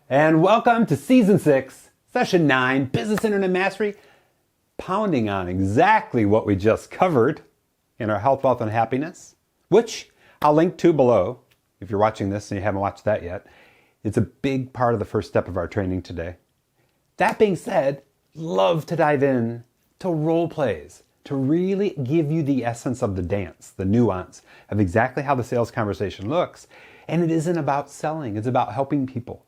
And welcome to Season 6, Session 9, Business Internet Mastery, pounding on exactly what we just covered in our Health, Wealth, and Happiness, which I'll link to below if you're watching this and you haven't watched that yet. It's a big part of the first step of our training today. That being said, love to dive in to role plays, to really give you the essence of the dance, the nuance of exactly how the sales conversation looks. And it isn't about selling, it's about helping people.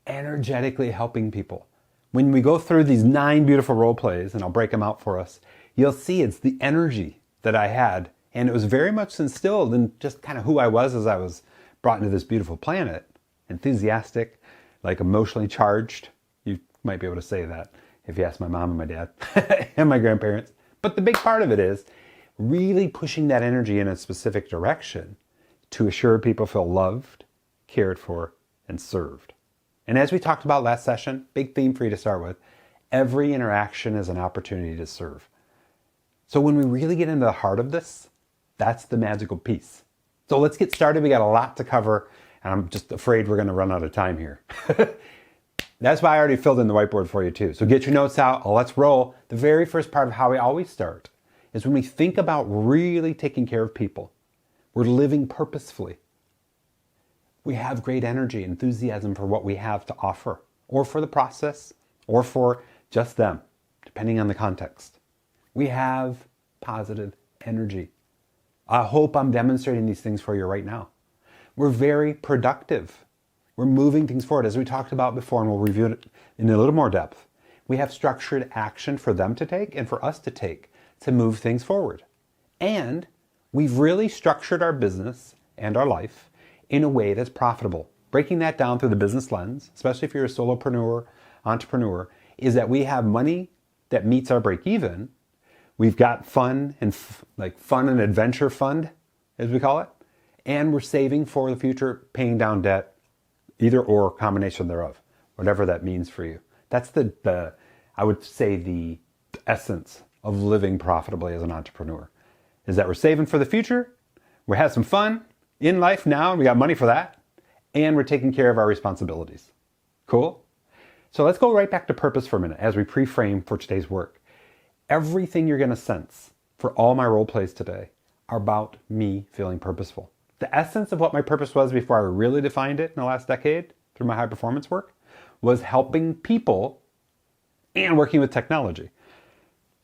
Energetically helping people. When we go through these 9 beautiful role plays, and I'll break them out for us, you'll see it's the energy that I had, and it was very much instilled in just kind of who I was as I was brought into this beautiful planet. Enthusiastic, like emotionally charged. You might be able to say that if you ask my mom and my dad and my grandparents. But the big part of it is really pushing that energy in a specific direction to assure people feel loved, cared for, and served. And as we talked about last session, big theme for you to start with, every interaction is an opportunity to serve. So when we really get into the heart of this, that's the magical piece. So let's get started. We got a lot to cover, and I'm just afraid we're going to run out of time here. That's why I already filled in the whiteboard for you too. So get your notes out. Let's roll. The very first part of how we always start is when we think about really taking care of people. We're living purposefully. We have great energy, enthusiasm for what we have to offer, or for the process, or for just them, depending on the context. We have positive energy. I hope I'm demonstrating these things for you right now. We're very productive. We're moving things forward, as we talked about before, and we'll review it in a little more depth. We have structured action for them to take and for us to take to move things forward. And we've really structured our business and our life in a way that's profitable. Breaking that down through the business lens, especially if you're a solopreneur, entrepreneur, is that we have money that meets our break even. We've got fun and fun and adventure fund, as we call it, and we're saving for the future, paying down debt, either or combination thereof, whatever that means for you. That's I would say the essence of living profitably as an entrepreneur, is that we're saving for the future, we have some fun in life now, and we got money for that, and we're taking care of our responsibilities. Cool? So let's go right back to purpose for a minute as we pre-frame for today's work. Everything you're going to sense for all my role plays today are about me feeling purposeful. The essence of what my purpose was before I really defined it in the last decade through my high performance work was helping people and working with technology.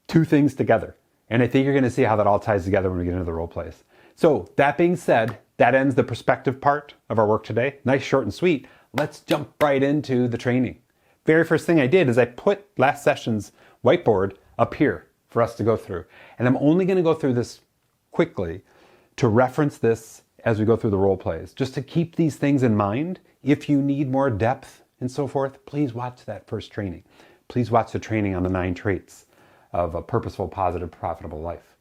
2 things together. And I think you're going to see how that all ties together when we get into the role plays. So that being said, that ends the perspective part of our work today. Nice, short, and sweet. Let's jump right into the training. Very first thing I did is I put last session's whiteboard up here for us to go through. And I'm only going to go through this quickly to reference this as we go through the role plays. Just to keep these things in mind. If you need more depth and so forth, please watch that first training. Please watch the training on the 9 traits of a purposeful, positive, profitable life.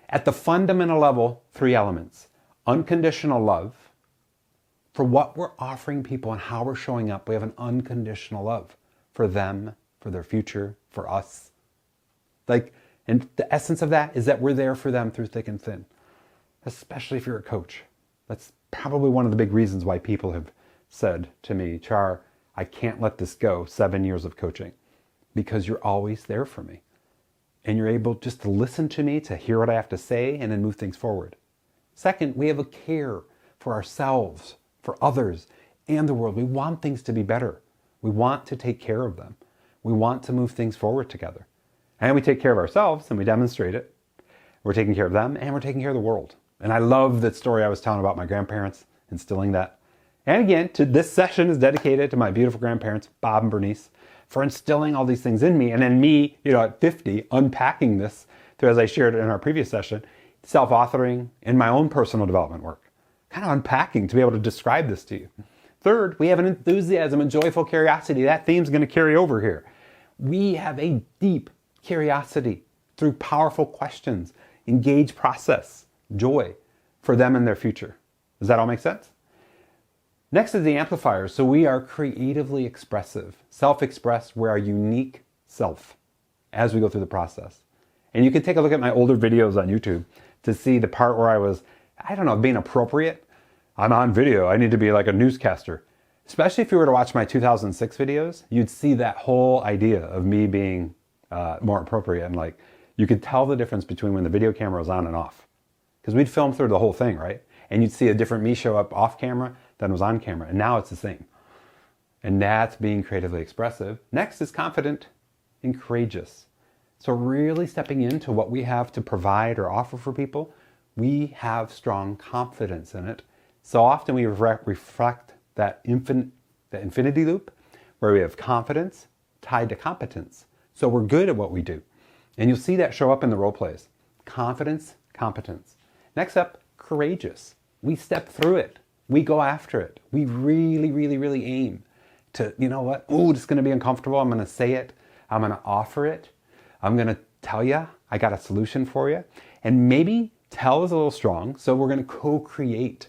At the fundamental level, 3 elements. Unconditional love for what we're offering people and how we're showing up. We have an unconditional love for them, for their future, for us. And the essence of that is that we're there for them through thick and thin, especially if you're a coach. That's probably one of the big reasons why people have said to me, Char, I can't let this go, 7 years of coaching, because you're always there for me. And you're able just to listen to me, to hear what I have to say, and then move things forward. Second, we have a care for ourselves, for others, and the world. We want things to be better. We want to take care of them. We want to move things forward together. And we take care of ourselves, and we demonstrate it. We're taking care of them, and we're taking care of the world. And I love that story I was telling about my grandparents, instilling that. And again, this session is dedicated to my beautiful grandparents, Bob and Bernice, for instilling all these things in me. And then me, at 50, unpacking this, as I shared in our previous session, self-authoring in my own personal development work. Kind of unpacking to be able to describe this to you. Third, we have an enthusiasm and joyful curiosity. That theme's going to carry over here. We have a deep curiosity through powerful questions, engaged process, joy for them and their future. Does that all make sense? Next is the amplifiers. So we are creatively expressive, self-expressed. We're our unique self as we go through the process. And you can take a look at my older videos on YouTube to see the part where I was, being appropriate. I'm on video. I need to be like a newscaster. Especially if you were to watch my 2006 videos, you'd see that whole idea of me being more appropriate. And like, you could tell the difference between when the video camera was on and off. Because we'd film through the whole thing, right? And you'd see a different me show up off camera than was on camera. And now it's the same. And that's being creatively expressive. Next is confident and courageous. So really stepping into what we have to provide or offer for people, we have strong confidence in it. So often we reflect that infinity loop where we have confidence tied to competence. So we're good at what we do. And you'll see that show up in the role plays. Confidence, competence. Next up, courageous. We step through it. We go after it. We really, really, really aim to, you know what? Oh, it's going to be uncomfortable. I'm going to say it. I'm going to offer it. I'm going to tell you I got a solution for you. And maybe tell is a little strong. So we're going to co-create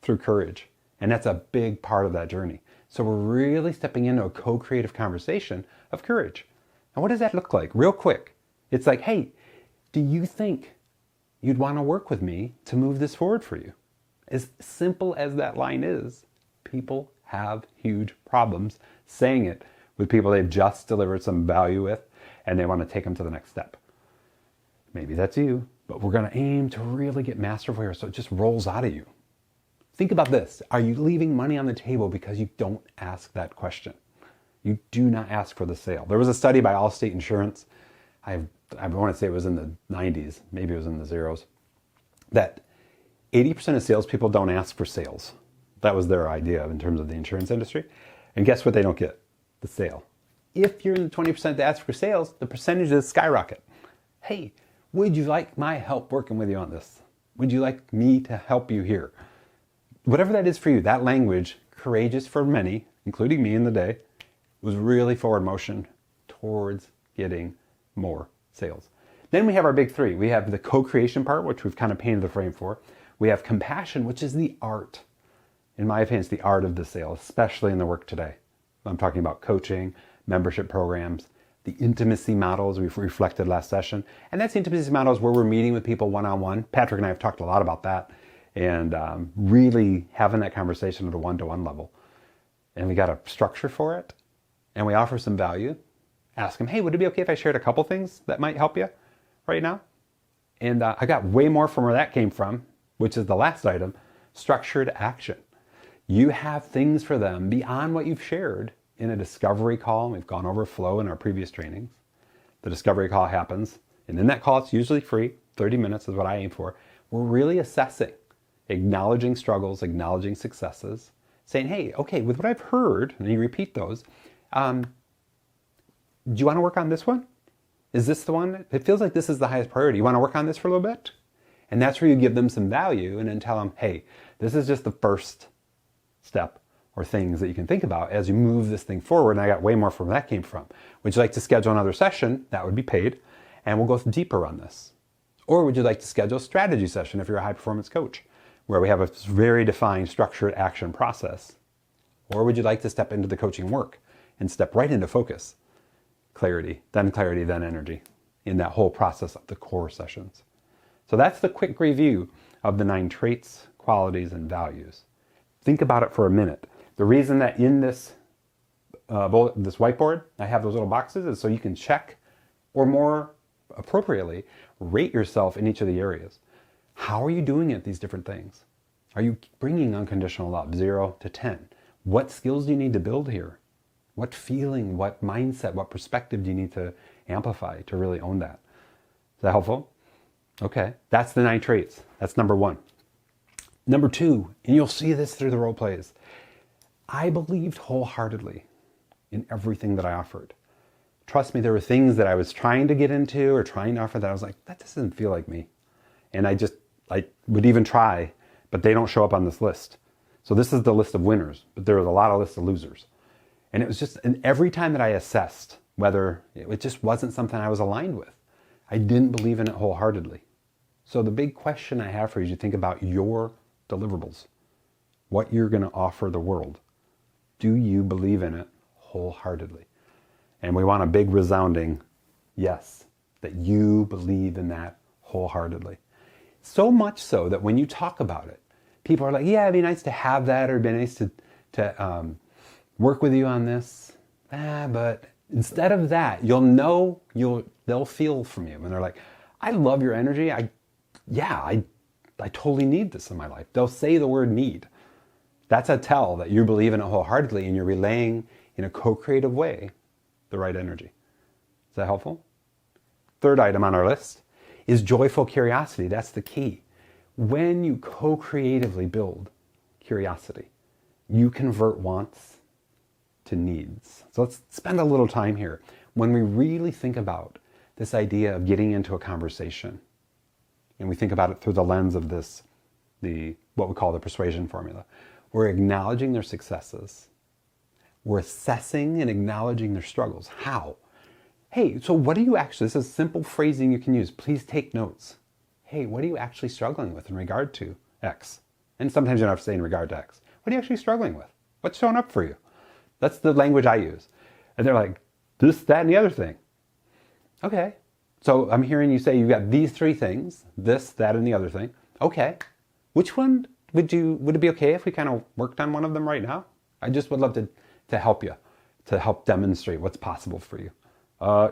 through courage. And that's a big part of that journey. So we're really stepping into a co-creative conversation of courage. And what does that look like? Real quick. It's like, hey, do you think you'd want to work with me to move this forward for you? As simple as that line is, people have huge problems saying it with people they've just delivered some value with and they want to take them to the next step. Maybe that's you, but we're going to aim to really get masterful here so it just rolls out of you. Think about this. Are you leaving money on the table because you don't ask that question? You do not ask for the sale. There was a study by Allstate Insurance, I want to say it was in the 90s, maybe it was in the zeros, that 80% of salespeople don't ask for sales. That was their idea in terms of the insurance industry. And guess what they don't get? The sale. If you're in the 20% that ask for sales, the percentages skyrocket. Hey, would you like my help working with you on this? Would you like me to help you here? Whatever that is for you, that language, courageous for many, including me in the day, was really forward motion towards getting more sales. Then we have our big three. We have the co-creation part, which we've kind of painted the frame for. We have compassion, which is the art. In my opinion, it's the art of the sale, especially in the work today. I'm talking about coaching, membership programs, the intimacy models we've reflected last session. And that's the intimacy models where we're meeting with people one-on-one. Patrick and I have talked a lot about that. And really having that conversation at a one-to-one level. And we got a structure for it. And we offer some value. Ask them, hey, would it be okay if I shared a couple things that might help you right now? And I got way more from where that came from, which is the last item, structured action. You have things for them beyond what you've shared in a discovery call. We've gone over flow in our previous trainings. The discovery call happens. And in that call, it's usually free. 30 minutes is what I aim for. We're really assessing, acknowledging struggles, acknowledging successes, saying, hey, okay, with what I've heard, and you repeat those, do you want to work on this one? Is this the one? It feels like this is the highest priority. You want to work on this for a little bit? And that's where you give them some value and then tell them, hey, this is just the first step or things that you can think about as you move this thing forward. And I got way more from where that came from. Would you like to schedule another session? That would be paid. And we'll go deeper on this. Or would you like to schedule a strategy session if you're a high performance coach, where we have a very defined structured action process? Or would you like to step into the coaching work and step right into focus? Clarity, then energy in that whole process of the core sessions. So that's the quick review of the 9 traits, qualities, and values. Think about it for a minute. The reason that in this whiteboard I have those little boxes is so you can check, or more appropriately, rate yourself in each of the areas. How are you doing at these different things? Are you bringing unconditional love, 0 to 10? What skills do you need to build here? What feeling, what mindset, what perspective do you need to amplify to really own that? Is that helpful? Okay, that's the 9 traits. That's number 1. Number 2, and you'll see this through the role plays, I believed wholeheartedly in everything that I offered. Trust me, there were things that I was trying to get into or trying to offer that I was like, that doesn't feel like me. And I would even try, but they don't show up on this list. So this is the list of winners, but there was a lot of lists of losers. And it was just, and every time that I assessed whether it just wasn't something I was aligned with, I didn't believe in it wholeheartedly. So the big question I have for you is you think about your deliverables, what you're going to offer the world. Do you believe in it wholeheartedly? And we want a big resounding yes, that you believe in that wholeheartedly. So much so that when you talk about it, people are like, yeah, it'd be nice to have that, or it'd be nice to work with you on this. But instead of that, they'll feel from you. And they're like, I love your energy. I totally need this in my life. They'll say the word need. That's a tell that you believe in it wholeheartedly and you're relaying in a co-creative way the right energy. Is that helpful? Third item on our list is joyful curiosity. That's the key. When you co-creatively build curiosity, you convert wants to needs. So let's spend a little time here. When we really think about this idea of getting into a conversation, and we think about it through the lens of what we call the persuasion formula, we're acknowledging their successes. We're assessing and acknowledging their struggles. How? Hey, so what are you actually, this is simple phrasing you can use. Please take notes. Hey, what are you actually struggling with in regard to X? And sometimes you don't have to say in regard to X. What are you actually struggling with? What's showing up for you? That's the language I use. And they're like, this, that, and the other thing. Okay. So I'm hearing you say you've got these three things, this, that, and the other thing. Okay. Which one would it be okay if we kind of worked on one of them right now? I just would love to help you, to help demonstrate what's possible for you.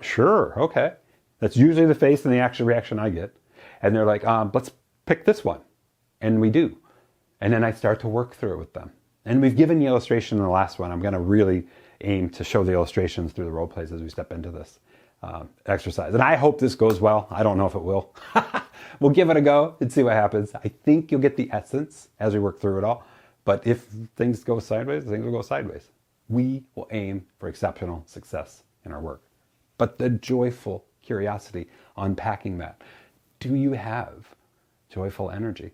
Sure. Okay. That's usually the face and the action reaction I get. And they're like, let's pick this one. And we do. And then I start to work through it with them. And we've given the illustration in the last one. I'm going to really aim to show the illustrations through the role plays as we step into this exercise. And I hope this goes well. I don't know if it will. We'll give it a go and see what happens. I think you'll get the essence as we work through it all. But if things go sideways, things will go sideways. We will aim for exceptional success in our work. But the joyful curiosity, unpacking that. Do you have joyful energy?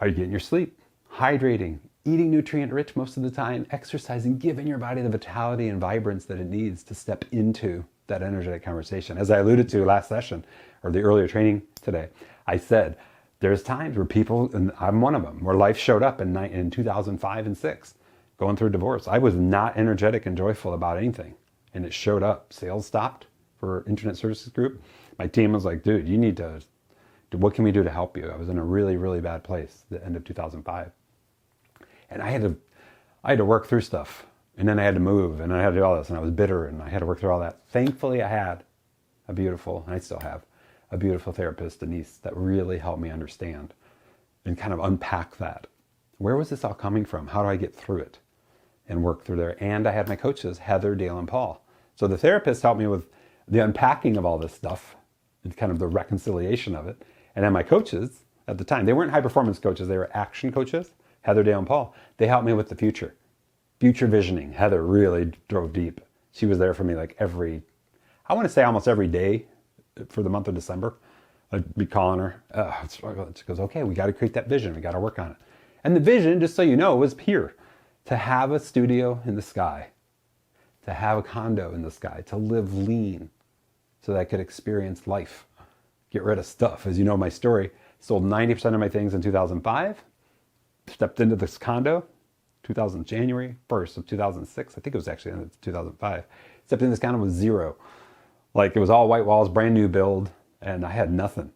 Are you getting your sleep? Hydrating? Eating nutrient-rich most of the time? Exercising? Giving your body the vitality and vibrance that it needs to step into that energetic conversation. As I alluded to last session, or the earlier training today, I said, there's times where people, and I'm one of them, where life showed up in 2005 and 2006, going through divorce. I was not energetic and joyful about anything. And it showed up. Sales stopped for Internet Services Group. My team was like, dude, you need to, what can we do to help you? I was in a really, really bad place at the end of 2005. And I had to work through stuff. And then I had to move, and I had to do all this, and I was bitter, and I had to work through all that. Thankfully, I had a beautiful, and I still have, a beautiful therapist, Denise, that really helped me understand and kind of unpack that. Where was this all coming from? How do I get through it and work through there? And I had my coaches, Heather, Dale, and Paul. So the therapist helped me with the unpacking of all this stuff and kind of the reconciliation of it. And then my coaches at the time, they weren't high performance coaches, they were action coaches, Heather, Dale, and Paul. They helped me with the future visioning. Heather really drove deep. She was there for me like I want to say almost every day for the month of December. I'd be calling her. She goes, okay, we got to create that vision. We got to work on it. And the vision, just so you know, was here. To have a studio in the sky. To have a condo in the sky. To live lean so that I could experience life. Get rid of stuff. As you know my story, sold 90% of my things in 2005. Stepped into this condo. January 1st of 2006. I think it was actually in 2005. Stepped in this condo with zero. Like it was all white walls, brand new build, and I had nothing.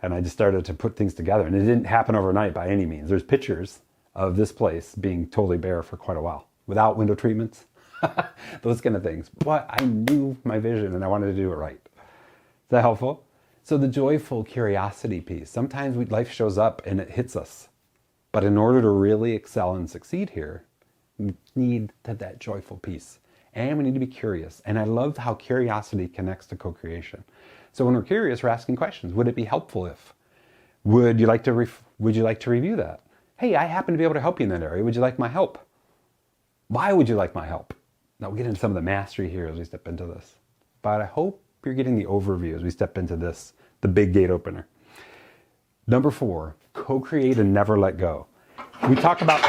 And I just started to put things together. And it didn't happen overnight by any means. There's pictures of this place being totally bare for quite a while. Without window treatments, those kind of things. But I knew my vision and I wanted to do it right. Is that helpful? So the joyful curiosity piece. Sometimes life shows up and it hits us. But in order to really excel and succeed here, we need that joyful piece. And we need to be curious. And I love how curiosity connects to co-creation. So when we're curious, we're asking questions. Would it be helpful if? Would you like to review that? Hey, I happen to be able to help you in that area. Would you like my help? Why would you like my help? Now we'll get into some of the mastery here as we step into this. But I hope you're getting the overview as we step into this, the big gate opener. Number 4, co-create and never let go. We talk about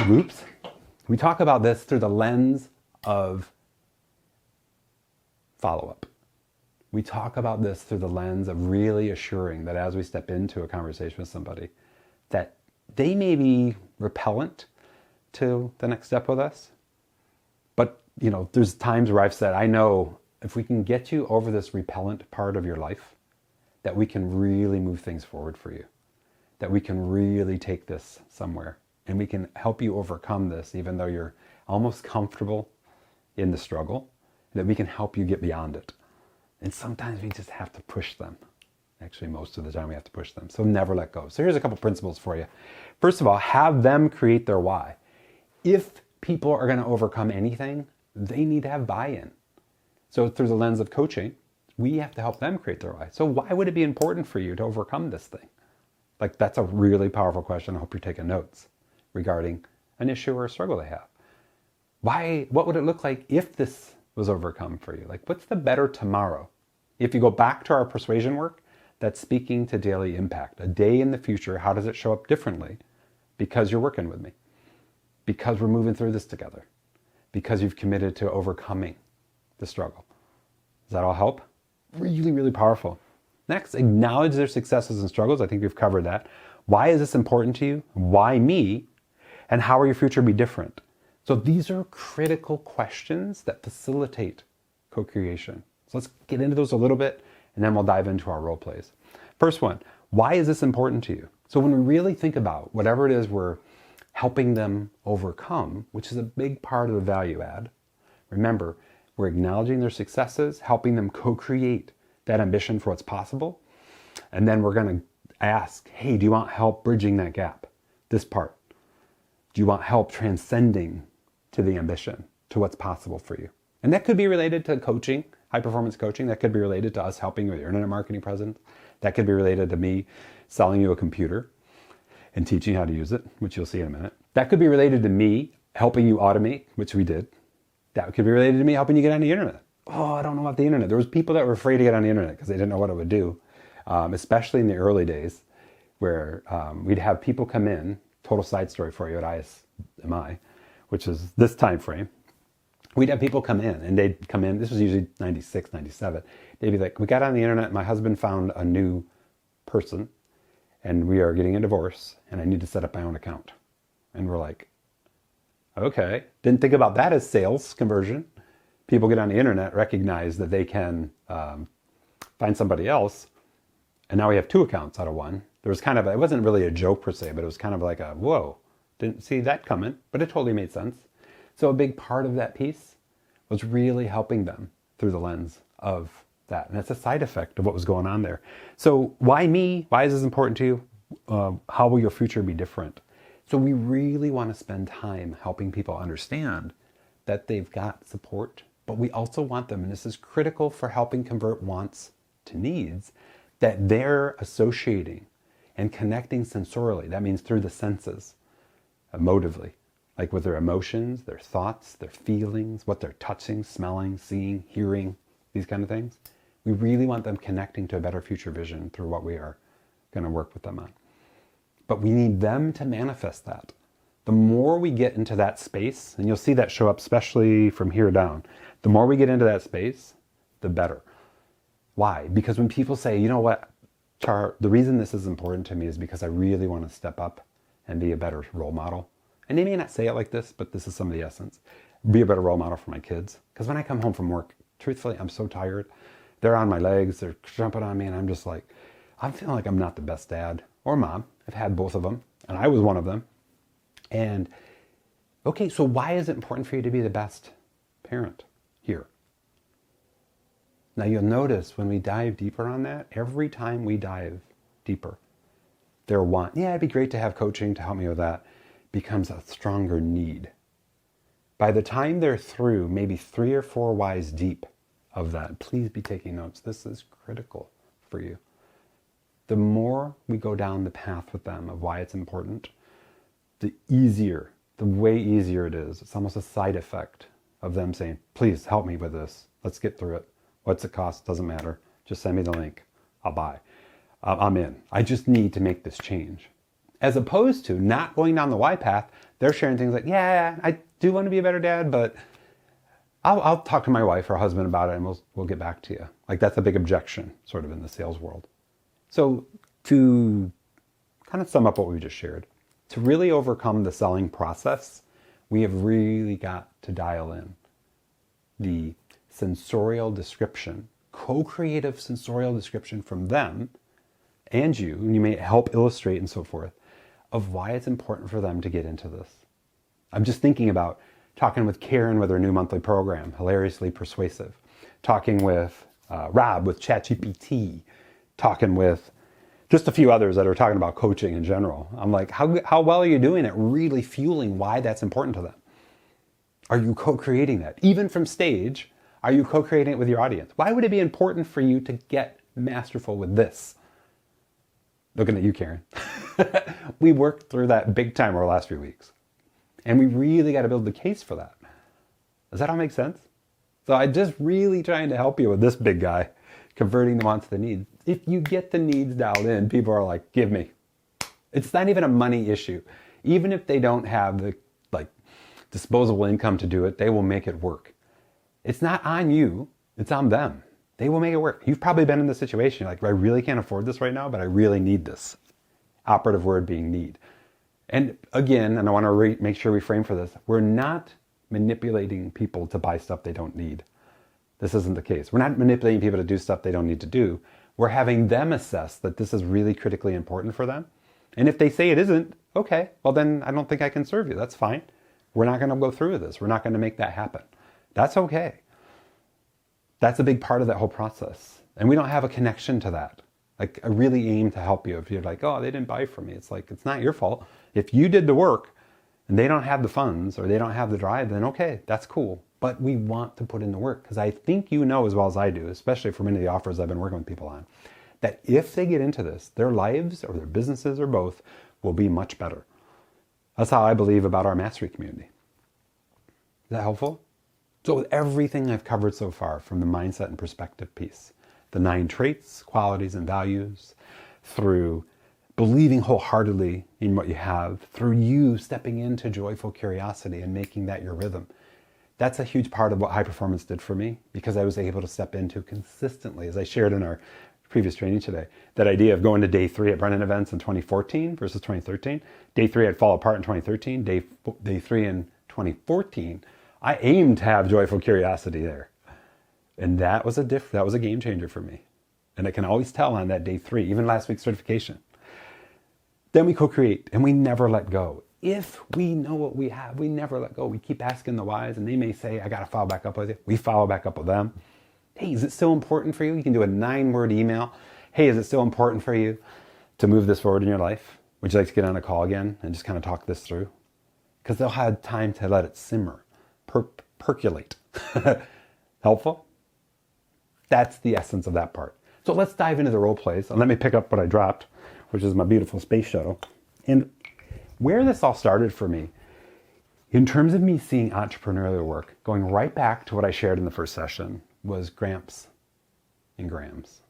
this through the lens of follow-up. We talk about this through the lens of really assuring that as we step into a conversation with somebody, that they may be repellent to the next step with us. But, there's times where I've said, I know if we can get you over this repellent part of your life, that we can really move things forward for you. That we can really take this somewhere. And we can help you overcome this, even though you're almost comfortable in the struggle, that we can help you get beyond it. And sometimes we just have to push them. Actually, most of the time we have to push them. So never let go. So here's a couple principles for you. First of all, have them create their why. If people are going to overcome anything, they need to have buy-in. So through the lens of coaching, we have to help them create their why. So why would it be important for you to overcome this thing? Like, that's a really powerful question. I hope you're taking notes regarding an issue or a struggle they have. Why? What would it look like if this was overcome for you? Like, what's the better tomorrow? If you go back to our persuasion work, that's speaking to daily impact. A day in the future, how does it show up differently? Because you're working with me. Because we're moving through this together. Because you've committed to overcoming the struggle. Does that all help? Really, really powerful. Next, acknowledge their successes and struggles. I think we've covered that. Why is this important to you? Why me? And how will your future be different? So these are critical questions that facilitate co-creation. So let's get into those a little bit, and then we'll dive into our role plays. First one, why is this important to you? So when we really think about whatever it is we're helping them overcome, which is a big part of the value add, remember, we're acknowledging their successes, helping them co-create that ambition for what's possible. And then we're going to ask, hey, do you want help bridging that gap? This part. Do you want help transcending to the ambition, to what's possible for you? And that could be related to coaching, high performance coaching. That could be related to us helping you with your internet marketing presence. That could be related to me selling you a computer and teaching how to use it, which you'll see in a minute. That could be related to me helping you automate, which we did. That could be related to me helping you get on the internet. Oh, I don't know about the internet. There was people that were afraid to get on the internet because they didn't know what it would do, especially in the early days where we'd have people come in, total side story for you at ISMI, which is this time frame. We'd have people come in and they'd come in, this was usually 96, 97. They'd be like, we got on the internet, my husband found a new person and we are getting a divorce and I need to set up my own account. And we're like, okay. Didn't think about that as sales conversion. People get on the internet, recognize that they can find somebody else. And now we have two accounts out of one. There was kind of, it wasn't really a joke per se, but it was kind of like a, whoa, didn't see that coming, but it totally made sense. So a big part of that piece was really helping them through the lens of that. And that's a side effect of what was going on there. So why me? Why is this important to you? How will your future be different? So we really want to spend time helping people understand that they've got support, but we also want them, and this is critical for helping convert wants to needs, that they're associating and connecting sensorially. That means through the senses, emotively, like with their emotions, their thoughts, their feelings, what they're touching, smelling, seeing, hearing, these kind of things. We really want them connecting to a better future vision through what we are going to work with them on. But we need them to manifest that. The more we get into that space, and you'll see that show up especially from here down, the more we get into that space, the better. Why? Because when people say, you know what, Char, the reason this is important to me is because I really want to step up and be a better role model. And they may not say it like this, but this is some of the essence. Be a better role model for my kids. Because when I come home from work, truthfully, I'm so tired. They're on my legs, they're jumping on me, and I'm just like, I'm feeling like I'm not the best dad or mom. I've had both of them, and I was one of them. And, okay, so why is it important for you to be the best parent here? Now you'll notice when we dive deeper on that, every time we dive deeper, their want, yeah, it'd be great to have coaching to help me with that, becomes a stronger need. By the time they're through maybe 3 or 4 whys deep of that, please be taking notes. This is critical for you. The more we go down the path with them of why it's important, the easier, the way easier it is. It's almost a side effect of them saying, please help me with this. Let's get through it. What's it cost? Doesn't matter. Just send me the link. I'll buy. I'm in. I just need to make this change. As opposed to not going down the why path, they're sharing things like, yeah, I do want to be a better dad, but I'll talk to my wife or husband about it and we'll get back to you. Like that's a big objection sort of in the sales world. So to kind of sum up what we just shared, to really overcome the selling process, we have really got to dial in the sensorial description, co-creative sensorial description from them and you, and you may help illustrate and so forth, of why it's important for them to get into this. I'm just thinking about talking with Karen with her new monthly program, Hilariously Persuasive, talking with Rob with ChatGPT, talking with just a few others that are talking about coaching in general. I'm like, how well are you doing at really fueling why that's important to them? Are you co-creating that? Even from stage, are you co-creating it with your audience? Why would it be important for you to get masterful with this? Looking at you, Karen. We worked through that big time over the last few weeks. And we really got to build the case for that. Does that all make sense? So I'm just really trying to help you with this big guy, converting the wants to the needs. If you get the needs dialed in, people are like, give me. It's not even a money issue. Even if they don't have the disposable income to do it, they will make it work. It's not on you, it's on them. They will make it work. You've probably been in this situation. You're like, I really can't afford this right now, but I really need this. Operative word being need. And again, and I want to make sure we frame for this, we're not manipulating people to buy stuff they don't need. This isn't the case. We're not manipulating people to do stuff they don't need to do. We're having them assess that this is really critically important for them. And if they say it isn't, okay, well then I don't think I can serve you. That's fine. We're not going to go through with this. We're not going to make that happen. That's okay. That's a big part of that whole process. And we don't have a connection to that. Like, I really aim to help you. If you're like, oh, they didn't buy from me. It's like, it's not your fault. If you did the work and they don't have the funds or they don't have the drive, then okay, that's cool. But we want to put in the work, because I think you know as well as I do, especially for many of the offers I've been working with people on, that if they get into this, their lives or their businesses or both will be much better. That's how I believe about our mastery community. Is that helpful? So with everything I've covered so far, from the mindset and perspective piece, the 9 traits, qualities, and values, through believing wholeheartedly in what you have, through you stepping into joyful curiosity and making that your rhythm. That's a huge part of what high performance did for me, because I was able to step into consistently, as I shared in our previous training today, that idea of going to day 3 at Brennan events in 2014 versus 2013. Day 3 I'd fall apart in 2013. Day 3 in 2014, I aimed to have joyful curiosity there. And that was a game changer for me. And I can always tell on that day 3, even last week's certification. Then we co-create and we never let go. If we know what we have, we never let go. We keep asking the whys, and they may say, I got to follow back up with you. We follow back up with them. Hey, is it still important for you? You can do a 9-word email. Hey, is it still important for you to move this forward in your life? Would you like to get on a call again and just kind of talk this through? Because they'll have time to let it simmer, percolate. Helpful? That's the essence of that part. So let's dive into the role plays. And let me pick up what I dropped, which is my beautiful space shuttle. And where this all started for me, in terms of me seeing entrepreneurial work, going right back to what I shared in the first session, was Gramps and Grams.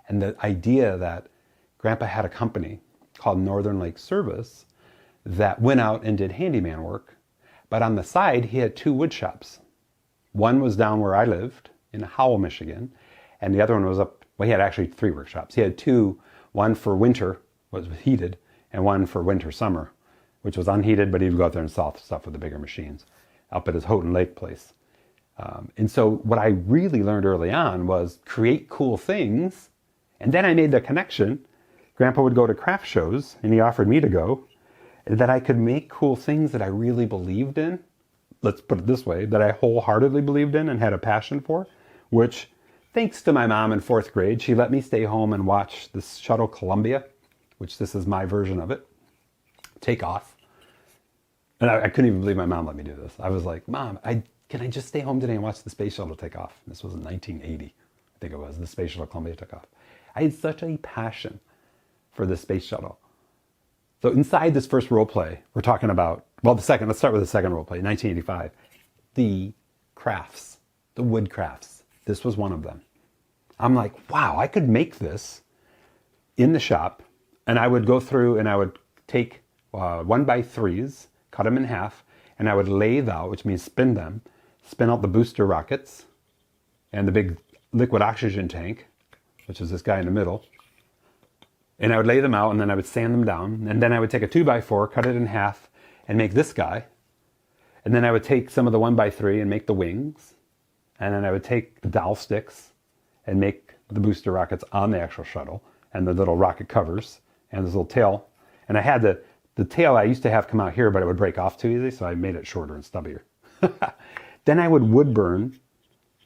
And the idea that Grandpa had a company called Northern Lake Service that went out and did handyman work, but on the side he had 2 wood shops. One was down where I lived in Howell, Michigan, and the other one was up, well, he had actually 3 workshops. He had 2, one for winter, was heated, and one for winter summer, which was unheated, but he'd go out there and solve stuff with the bigger machines up at his Houghton Lake place. And so what I really learned early on was create cool things. And then I made the connection. Grandpa would go to craft shows, and he offered me to go, and that I could make cool things that I really believed in. Let's put it this way, that I wholeheartedly believed in and had a passion for, which, thanks to my mom in 4th grade, she let me stay home and watch the shuttle Columbia, which this is my version of it, take off. And I couldn't even believe my mom let me do this. I was like, Mom, can I just stay home today and watch the space shuttle take off? This was in 1980, I think it was. The space shuttle Columbia took off. I had such a passion for the space shuttle. So inside this first role play, we're talking about, well, let's start with the second role play, 1985. The crafts, the wood crafts. This was one of them. I'm like, wow, I could make this in the shop, and I would go through and I would take 1x3s, cut them in half, and I would lathe out, which means spin out the booster rockets and the big liquid oxygen tank, which is this guy in the middle. And I would lay them out, and then I would sand them down. And then I would take a 2x4, cut it in half, and make this guy. And then I would take some of the 1x3 and make the wings. And then I would take the dowel sticks and make the booster rockets on the actual shuttle, and the little rocket covers, and this little tail. And I had the tail I used to have come out here, but it would break off too easy, so I made it shorter and stubbier. Then I would wood burn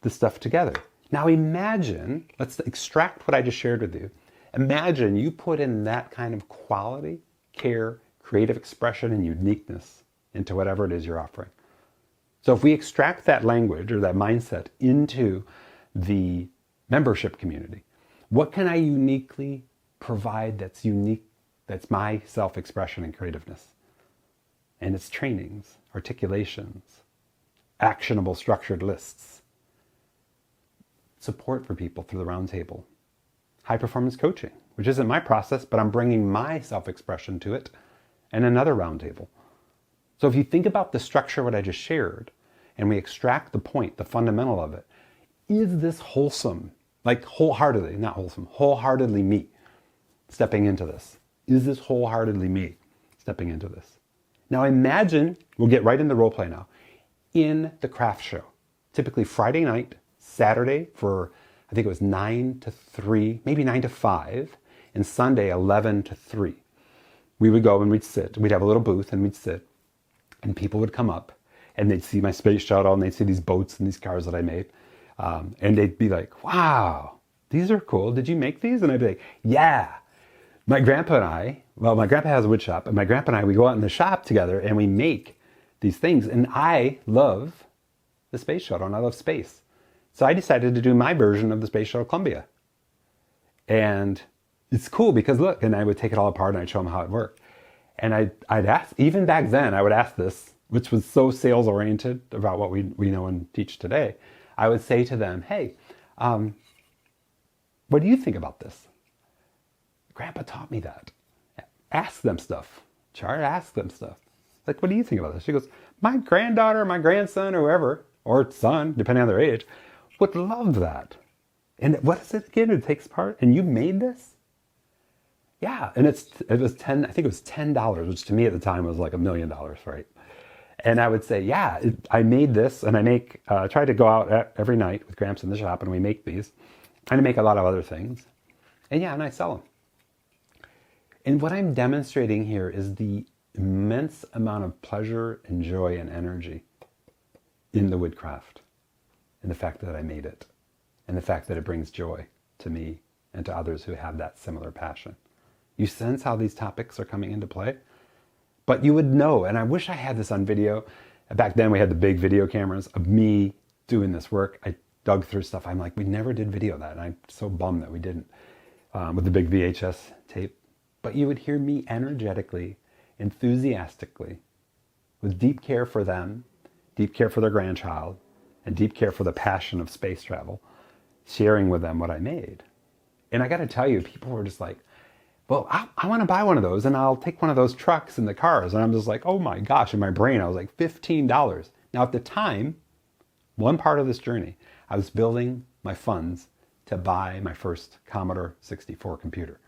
the stuff together. Now imagine, let's extract what I just shared with you. Imagine you put in that kind of quality, care, creative expression, and uniqueness into whatever it is you're offering. So if we extract that language or that mindset into the membership community, what can I uniquely provide that's unique, that's my self-expression and creativeness? And it's trainings, articulations, actionable structured lists, support for people through the roundtable, high performance coaching, which isn't my process, but I'm bringing my self-expression to it, and another roundtable. So if you think about the structure of what I just shared, and we extract the point, the fundamental of it, is this wholesome? Like wholeheartedly, not wholesome, wholeheartedly me stepping into this. Is this wholeheartedly me stepping into this? Now imagine, we'll get right into role play now, in the craft show, typically Friday night, Saturday for, I think it was 9 to 3, maybe 9 to 5, and Sunday 11 to 3. We would go and we'd sit, we'd have a little booth and we'd sit, and people would come up and they'd see my space shuttle and they'd see these boats and these cars that I made. And they'd be like, wow, these are cool. Did you make these? And I'd be like, yeah. My grandpa and I, well, my grandpa has a wood shop, and my grandpa and I, we go out in the shop together and we make these things. And I love the space shuttle and I love space. So I decided to do my version of the Space Shuttle Columbia. And it's cool because look, and I would take it all apart and I'd show them how it worked. And I'd ask, even back then, I would ask this, which was so sales oriented about what we know and teach today. I would say to them, hey, what do you think about this? Grandpa taught me that. Ask them stuff. Char, ask them stuff. Like, what do you think about this? She goes, my granddaughter, my grandson, or whoever, or son, depending on their age, would love that. And what is it again? It takes part. And you made this? Yeah. And it was I think it was $10, which to me at the time was like $1 million, right? And I would say, yeah, I made this, and I try to go out every night with Gramps in the shop, and we make these. And I make a lot of other things. And yeah, and I sell them. And what I'm demonstrating here is the immense amount of pleasure and joy and energy in the woodcraft, and the fact that I made it, and the fact that it brings joy to me and to others who have that similar passion. You sense how these topics are coming into play? But you would know, and I wish I had this on video. Back then we had the big video cameras of me doing this work. I dug through stuff. I'm like, we never did video that. And I'm so bummed that we didn't with the big VHS tape. But you would hear me energetically, enthusiastically, with deep care for them, deep care for their grandchild, and deep care for the passion of space travel, sharing with them what I made. And I got to tell you, people were just like, well, I want to buy one of those, and I'll take one of those trucks in the cars. And I'm just like, oh my gosh, in my brain, I was like, $15. Now at the time, one part of this journey, I was building my funds to buy my first Commodore 64 computer.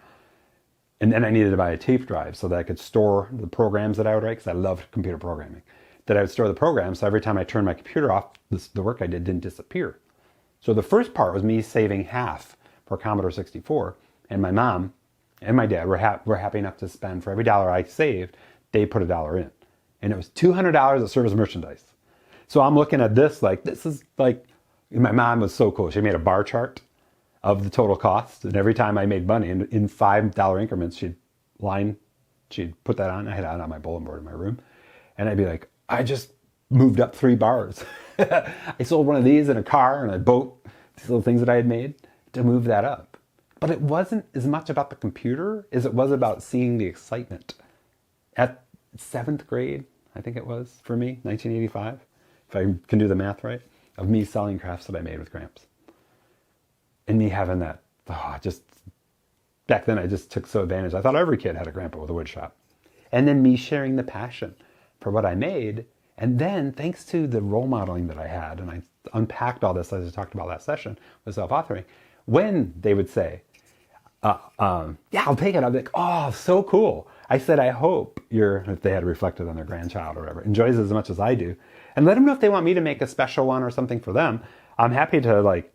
And then I needed to buy a tape drive so that I could store the programs that I would write, because I loved computer programming. That I would store the programs, so every time I turned my computer off, the work I did didn't disappear. So the first part was me saving half for Commodore 64, and my mom and my dad were happy enough to spend, for every dollar I saved, they put $1 in. And it was $200 of service merchandise. So I'm looking at this like, this is like, my mom was so cool. She made a bar chart of the total cost. And every time I made money in $5 increments, she'd put that on. I had it on my bulletin board in my room. And I'd be like, I just moved up 3 bars. I sold one of these in a car and a boat, these little things that I had made to move that up. But it wasn't as much about the computer as it was about seeing the excitement. At 7th grade, I think it was for me, 1985, if I can do the math right, of me selling crafts that I made with Gramps. And me having that, back then I just took so advantage. I thought every kid had a grandpa with a wood shop. And then me sharing the passion for what I made. And then thanks to the role modeling that I had, and I unpacked all this as I talked about last session with self-authoring, when they would say, yeah, I'll take it. I'll be like, oh, so cool. I said, I hope if they had reflected on their grandchild or whatever, enjoys it as much as I do. And let them know if they want me to make a special one or something for them. I'm happy to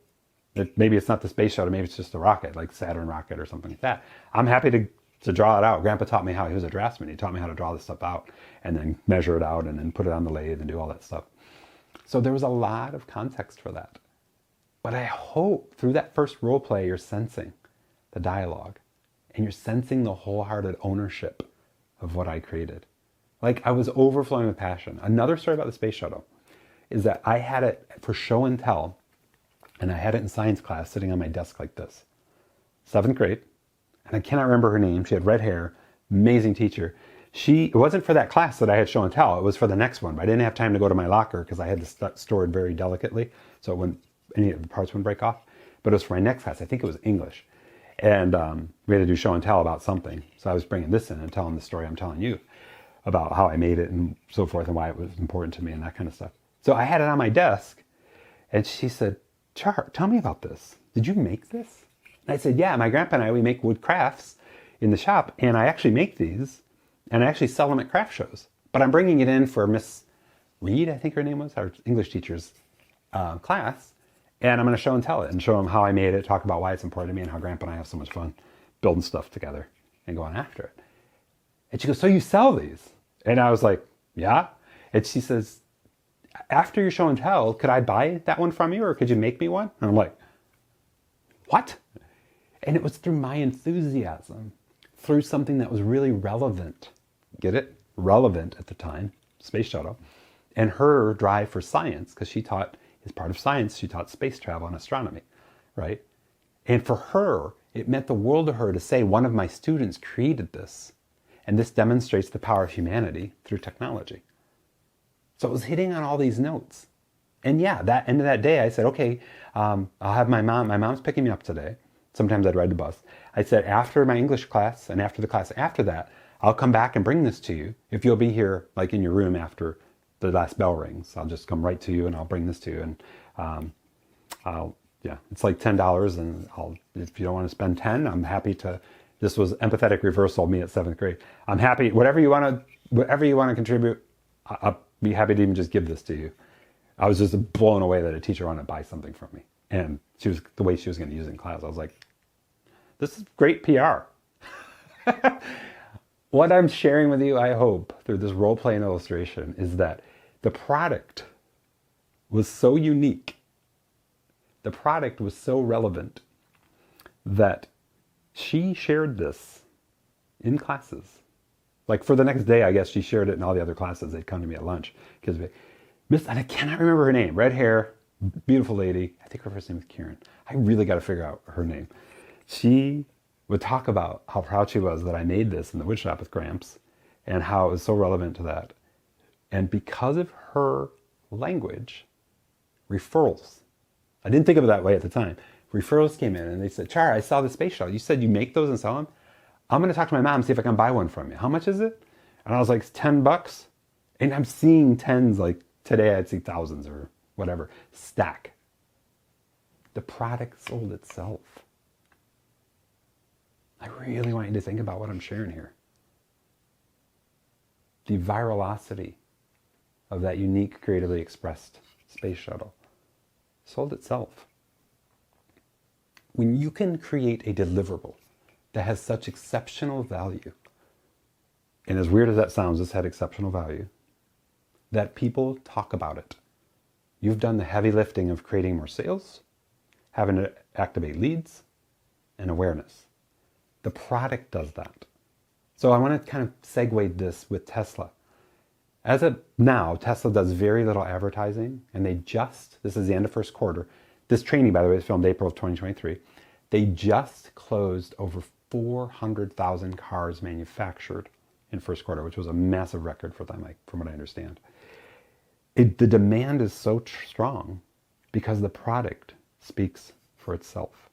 maybe it's not the space shuttle, maybe it's just a rocket, like Saturn rocket or something like that. I'm happy to draw it out. Grandpa taught me how. He was a draftsman. He taught me how to draw this stuff out and then measure it out and then put it on the lathe and do all that stuff. So there was a lot of context for that. But I hope through that first role play, you're sensing the dialogue and you're sensing the wholehearted ownership of what I created. Like, I was overflowing with passion. Another story about the space shuttle is that I had it for show and tell, and I had it in science class sitting on my desk like this. 7th grade, and I cannot remember her name. She had red hair, amazing teacher. It wasn't for that class that I had show and tell. It was for the next one. But I didn't have time to go to my locker because I had to store it very delicately, so any of the parts wouldn't break off. But it was for my next class. I think it was English. And we had to do show and tell about something. So I was bringing this in and telling the story I'm telling you about how I made it and so forth and why it was important to me and that kind of stuff. So I had it on my desk, and she said, Char, tell me about this. Did you make this? And I said, yeah, my grandpa and I, we make wood crafts in the shop, and I actually make these, and I actually sell them at craft shows. But I'm bringing it in for Miss Reed, I think her name was, our English teacher's class, and I'm going to show and tell it and show them how I made it, talk about why it's important to me and how grandpa and I have so much fun building stuff together and going after it. And she goes, so you sell these? And I was like, yeah. And she says, after your show and tell, could I buy that one from you or could you make me one? And I'm like, what? And it was through my enthusiasm, through something that was really relevant. Get it? Relevant at the time, space shuttle. And her drive for science, because she taught, as part of science, she taught space travel and astronomy, right? And for her, it meant the world to her to say one of my students created this. And this demonstrates the power of humanity through technology. So it was hitting on all these notes. And yeah, that end of that day, I said, okay, I'll have my mom's picking me up today. Sometimes I'd ride the bus. I said, after my English class and after the class after that, I'll come back and bring this to you. If you'll be here, like in your room after the last bell rings, I'll just come right to you and I'll bring this to you. And it's like $10. And if you don't want to spend 10, I'm happy to. This was empathetic reversal of me at 7th grade. I'm happy, whatever you want to contribute, I'll be happy to even just give this to you. I was just blown away that a teacher wanted to buy something from me. And the way she was going to use it in class, I was like, this is great PR. What I'm sharing with you, I hope, through this role-playing illustration is that the product was so unique. The product was so relevant that she shared this in classes. Like for the next day, I guess she shared it in all the other classes. They'd come to me at lunch. Because and I cannot remember her name. Red hair, beautiful lady. I think her first name is Karen. I really got to figure out her name. She would talk about how proud she was that I made this in the wood shop with Gramps and how it was so relevant to that. And because of her language, referrals. I didn't think of it that way at the time. Referrals came in and they said, Char, I saw the space shuttle. You said you make those and sell them? I'm going to talk to my mom and see if I can buy one from you. How much is it? And I was like, $10. And I'm seeing tens, like today I'd see thousands or whatever, stack. The product sold itself. I really want you to think about what I'm sharing here. The virality of that unique, creatively expressed space shuttle sold itself. When you can create a deliverable that has such exceptional value, and as weird as that sounds, this had exceptional value, that people talk about it. You've done the heavy lifting of creating more sales, having to activate leads, and awareness. The product does that. So I want to kind of segue this with Tesla. As of now, Tesla does very little advertising, and this is the end of first quarter. This training, by the way, is filmed April of 2023. They just closed over 400,000 cars manufactured in first quarter, which was a massive record for them, from what I understand. The demand is so strong because the product speaks for itself.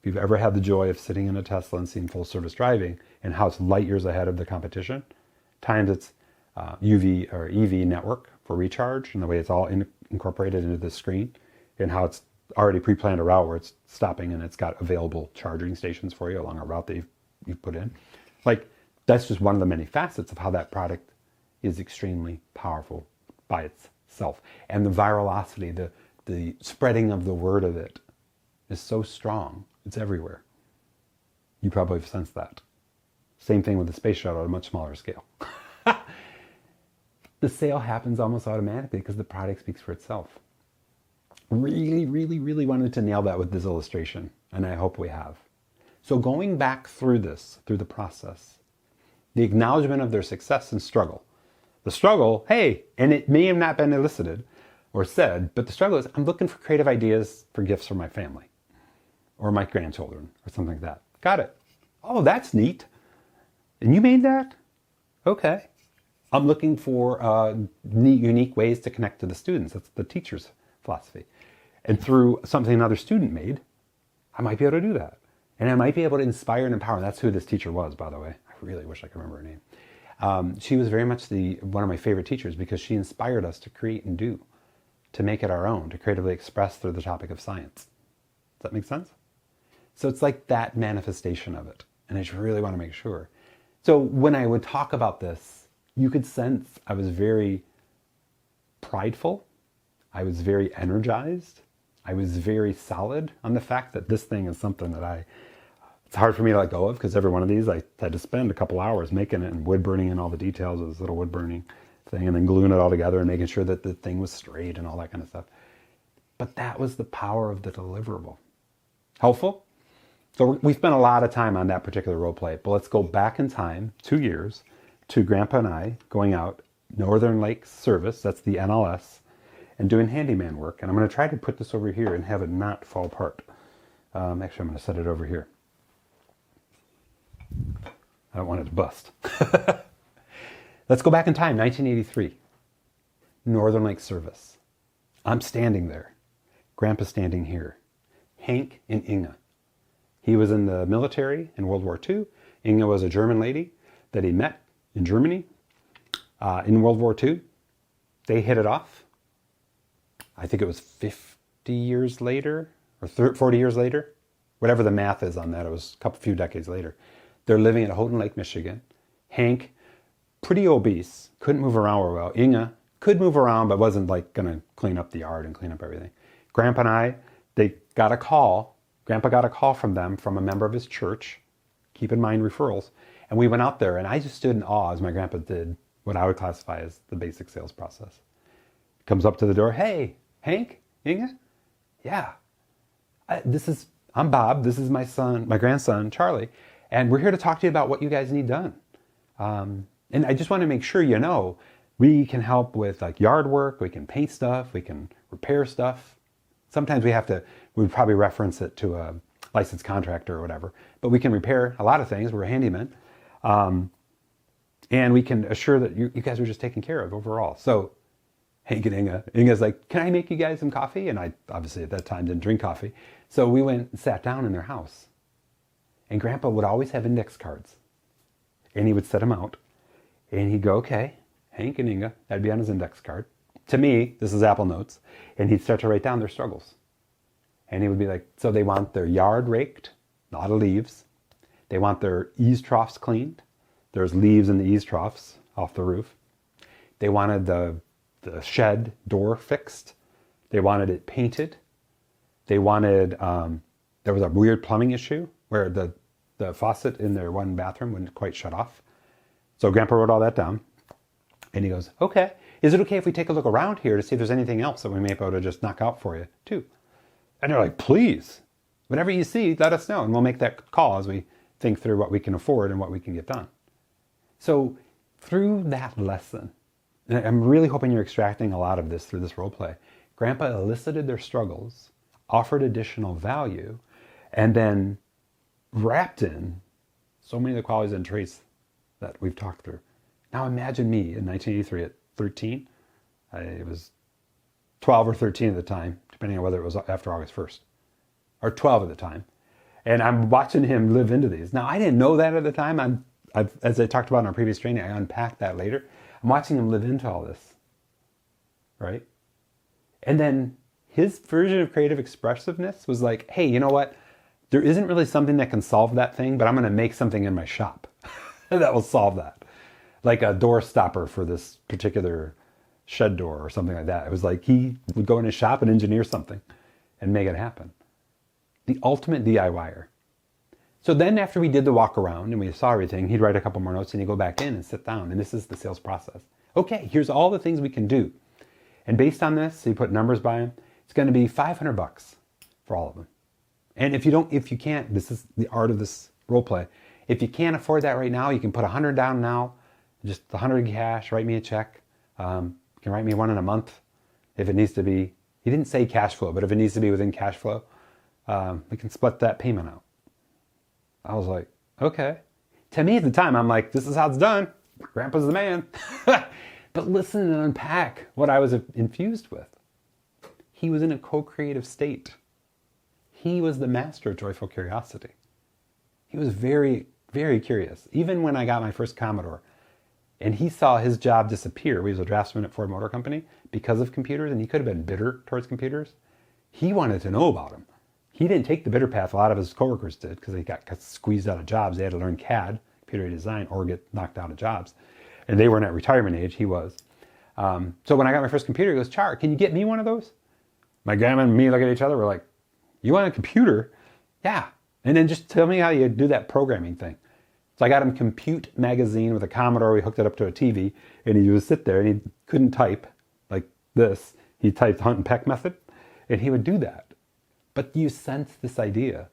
If you've ever had the joy of sitting in a Tesla and seeing full service driving and how it's light years ahead of the competition, times its UV or EV network for recharge and the way it's all incorporated into the screen and how it's already pre-planned a route where it's stopping and it's got available charging stations for you along a route that you've put in. Like, that's just one of the many facets of how that product is extremely powerful by itself. And the virality, the spreading of the word of it is so strong. It's everywhere. You probably have sensed that. Same thing with the space shuttle at a much smaller scale. the sale happens almost automatically because the product speaks for itself. Really, really, really wanted to nail that with this illustration, and I hope we have. So going back through this, through the process, the acknowledgement of their success and struggle. The struggle, hey, and it may have not been elicited or said, but the struggle is, I'm looking for creative ideas for gifts for my family or my grandchildren or something like that. Got it. Oh, that's neat. And you made that? Okay. I'm looking for neat, unique ways to connect to the students. That's the teacher's philosophy. And through something another student made, I might be able to do that. And I might be able to inspire and empower. That's who this teacher was, by the way. I really wish I could remember her name. She was very much one of my favorite teachers because she inspired us to create and do, to make it our own, to creatively express through the topic of science. Does that make sense? So it's like that manifestation of it. And I just really want to make sure. So when I would talk about this, you could sense I was very prideful. I was very energized. I was very solid on the fact that this thing is something that it's hard for me to let go of, because every one of these I had to spend a couple hours making it and wood burning and all the details of this little wood burning thing and then gluing it all together and making sure that the thing was straight and all that kind of stuff. But that was the power of the deliverable. Helpful? So we spent a lot of time on that particular role play, but let's go back in time 2 years to Grandpa and I going out Northern Lakes Service, that's the NLS, and doing handyman work. And I'm going to try to put this over here and have it not fall apart. Actually, I'm going to set it over here. I don't want it to bust. Let's go back in time, 1983. Northern Lakes Service. I'm standing there. Grandpa's standing here. Hank and Inge. He was in the military in World War II. Inge was a German lady that he met in Germany in World War II. They hit it off. I think it was 50 years later or 40 years later. Whatever the math is on that, it was a few decades later. They're living at Houghton Lake, Michigan. Hank, pretty obese, couldn't move around very well. Inge could move around, but wasn't like going to clean up the yard and clean up everything. Grandpa and I, they got a call. Grandpa got a call from them, from a member of his church. Keep in mind referrals. And we went out there, and I just stood in awe as my grandpa did what I would classify as the basic sales process. Comes up to the door. Hey, Hank, Inge? Yeah. I'm Bob. This is my son, my grandson, Charlie. And we're here to talk to you about what you guys need done. And I just want to make sure you know, we can help with like yard work. We can paint stuff. We can repair stuff. Sometimes we'd probably reference it to a licensed contractor or whatever, but we can repair a lot of things. We're a handyman. And we can assure that you guys are just taken care of overall. So Hank and Inge's like, can I make you guys some coffee? And I obviously at that time didn't drink coffee. So we went and sat down in their house. And Grandpa would always have index cards. And he would set them out. And he'd go, okay, Hank and Inge, that'd be on his index card. To me, this is Apple Notes. And he'd start to write down their struggles. And he would be like, so they want their yard raked, a lot of leaves. They want their eaves troughs cleaned. There's leaves in the eaves troughs off the roof. They wanted the shed door fixed. They wanted it painted. They wanted, there was a weird plumbing issue where the faucet in their one bathroom wouldn't quite shut off. So Grandpa wrote all that down. And he goes, okay, is it okay if we take a look around here to see if there's anything else that we may be able to just knock out for you too? And they're like, please, whatever you see, let us know. And we'll make that call as we think through what we can afford and what we can get done. So through that lesson, and I'm really hoping you're extracting a lot of this through this role play, Grandpa elicited their struggles, offered additional value, and then wrapped in so many of the qualities and traits that we've talked through. Now imagine me in 1983 at 13. I was 12 or 13 at the time, depending on whether it was after August 1st, or 12 at the time. And I'm watching him live into these. Now, I didn't know that at the time. As I talked about in our previous training, I unpacked that later. I'm watching him live into all this, right? And then his version of creative expressiveness was like, hey, you know what? There isn't really something that can solve that thing, but I'm going to make something in my shop that will solve that. Like a door stopper for this particular shed door or something like that. It was like he would go in his shop and engineer something and make it happen. The ultimate DIYer. So then after we did the walk around and we saw everything, he'd write a couple more notes and he'd go back in and sit down. And this is the sales process. Okay, here's all the things we can do. And based on this, so you put numbers by them, it's going to be $500 for all of them. And if you can't, this is the art of this role play. If you can't afford that right now, you can put 100 down now, just 100 cash, write me a check. You can write me one in a month if it needs to be. He didn't say cash flow, but if it needs to be within cash flow, we can split that payment out. I was like, okay. To me at the time, I'm like, this is how it's done. Grandpa's the man. But listen and unpack what I was infused with. He was in a co-creative state. He was the master of joyful curiosity. He was very, very curious. Even when I got my first Commodore, and he saw his job disappear. He was a draftsman at Ford Motor Company because of computers, and he could have been bitter towards computers. He wanted to know about them. He didn't take the bitter path. A lot of his coworkers did because they got squeezed out of jobs. They had to learn CAD, computer design, or get knocked out of jobs. And they weren't at retirement age. He was. So when I got my first computer, he goes, Char, can you get me one of those? My grandma and me look at each other. We're like, you want a computer? Yeah. And then just tell me how you do that programming thing. So I got him Compute Magazine with a Commodore. We hooked it up to a TV, and he would sit there, and he couldn't type like this. He typed hunt and peck method, and he would do that. But you sense this idea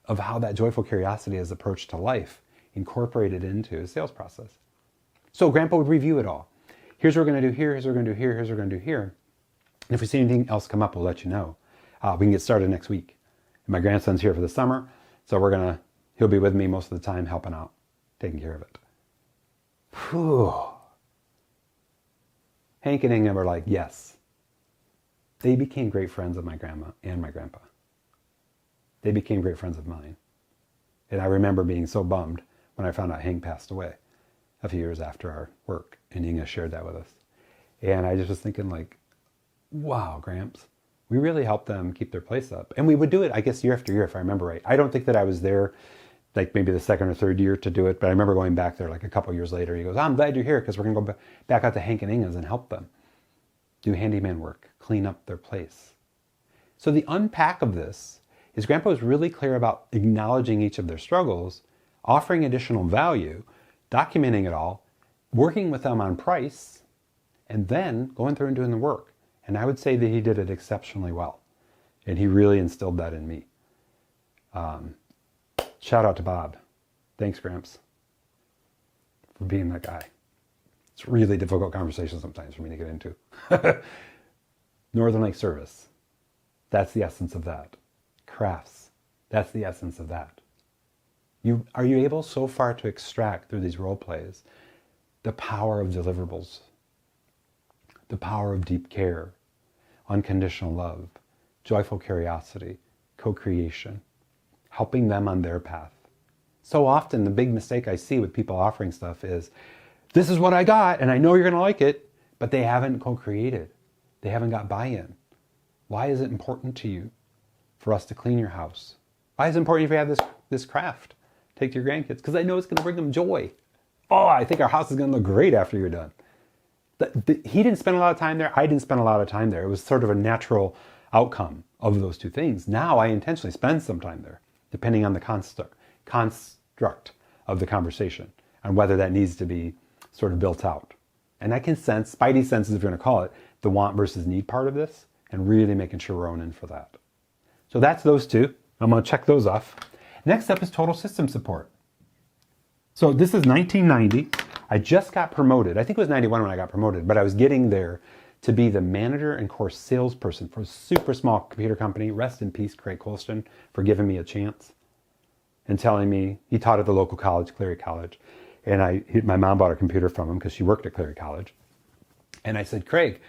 of how that joyful curiosity is approach to life, incorporated into his sales process. So Grandpa would review it all. Here's what we're going to do here, here's what we're going to do here, here's what we're going to do here. And if we see anything else come up, we'll let you know. We can get started next week. And my grandson's here for the summer, so he'll be with me most of the time helping out, taking care of it. Whew. Hank and Inga were like, yes. They became great friends of my grandma and my grandpa. They became great friends of mine. And I remember being so bummed when I found out Hank passed away a few years after our work, and Inga shared that with us. And I just was thinking like, wow, Gramps, we really helped them keep their place up. And we would do it, I guess, year after year, if I remember right. I don't think that I was there like maybe the second or third year to do it, but I remember going back there like a couple years later. He goes, I'm glad you're here because we're going to go back out to Hank and Inga's and help them do handyman work, clean up their place. So the unpack of this is Grandpa was really clear about acknowledging each of their struggles, offering additional value, documenting it all, working with them on price, and then going through and doing the work. And I would say that he did it exceptionally well. And he really instilled that in me. Shout out to Bob. Thanks, Gramps, for being that guy. It's a really difficult conversation sometimes for me to get into. Northern Lake Service. That's the essence of that. Crafts. That's the essence of that. Are you able so far to extract through these role plays the power of deliverables, the power of deep care, unconditional love, joyful curiosity, co-creation, helping them on their path? So often the big mistake I see with people offering stuff is, this is what I got and I know you're going to like it, but they haven't co-created. They haven't got buy-in. Why is it important to you for us to clean your house? Why is it important if you have this craft? Take to your grandkids, because I know it's going to bring them joy. Oh, I think our house is going to look great after you're done. He didn't spend a lot of time there. I didn't spend a lot of time there. It was sort of a natural outcome of those two things. Now I intentionally spend some time there, depending on the construct of the conversation and whether that needs to be sort of built out. And I can sense, spidey senses if you're going to call it, the want versus need part of this, and really making sure we're owning for that. So that's those two. I'm going to check those off. Next up is total system support. So this is 1990. I just got promoted. I think it was 91 when I got promoted, but I was getting there to be the manager and core salesperson for a super small computer company. Rest in peace, Craig Colston, for giving me a chance and telling me, he taught at the local college, Cleary College. And my mom bought a computer from him because she worked at Cleary College. And I said, Craig,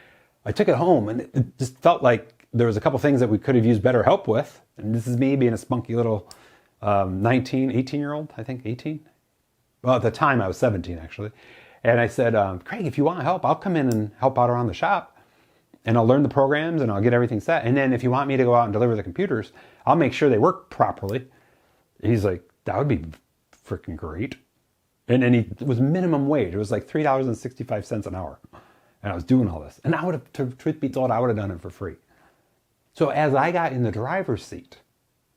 I took it home and it just felt like there was a couple things that we could have used better help with. And this is me being a spunky little 18-year-old, I think, 18. Well, at the time I was 17 actually. And I said, Craig, if you want help, I'll come in and help out around the shop and I'll learn the programs and I'll get everything set. And then if you want me to go out and deliver the computers, I'll make sure they work properly. He's like, that would be freaking great. And it was minimum wage. It was like $3.65 an hour. And I was doing all this. And I would have, truth be told, I would have done it for free. So as I got in the driver's seat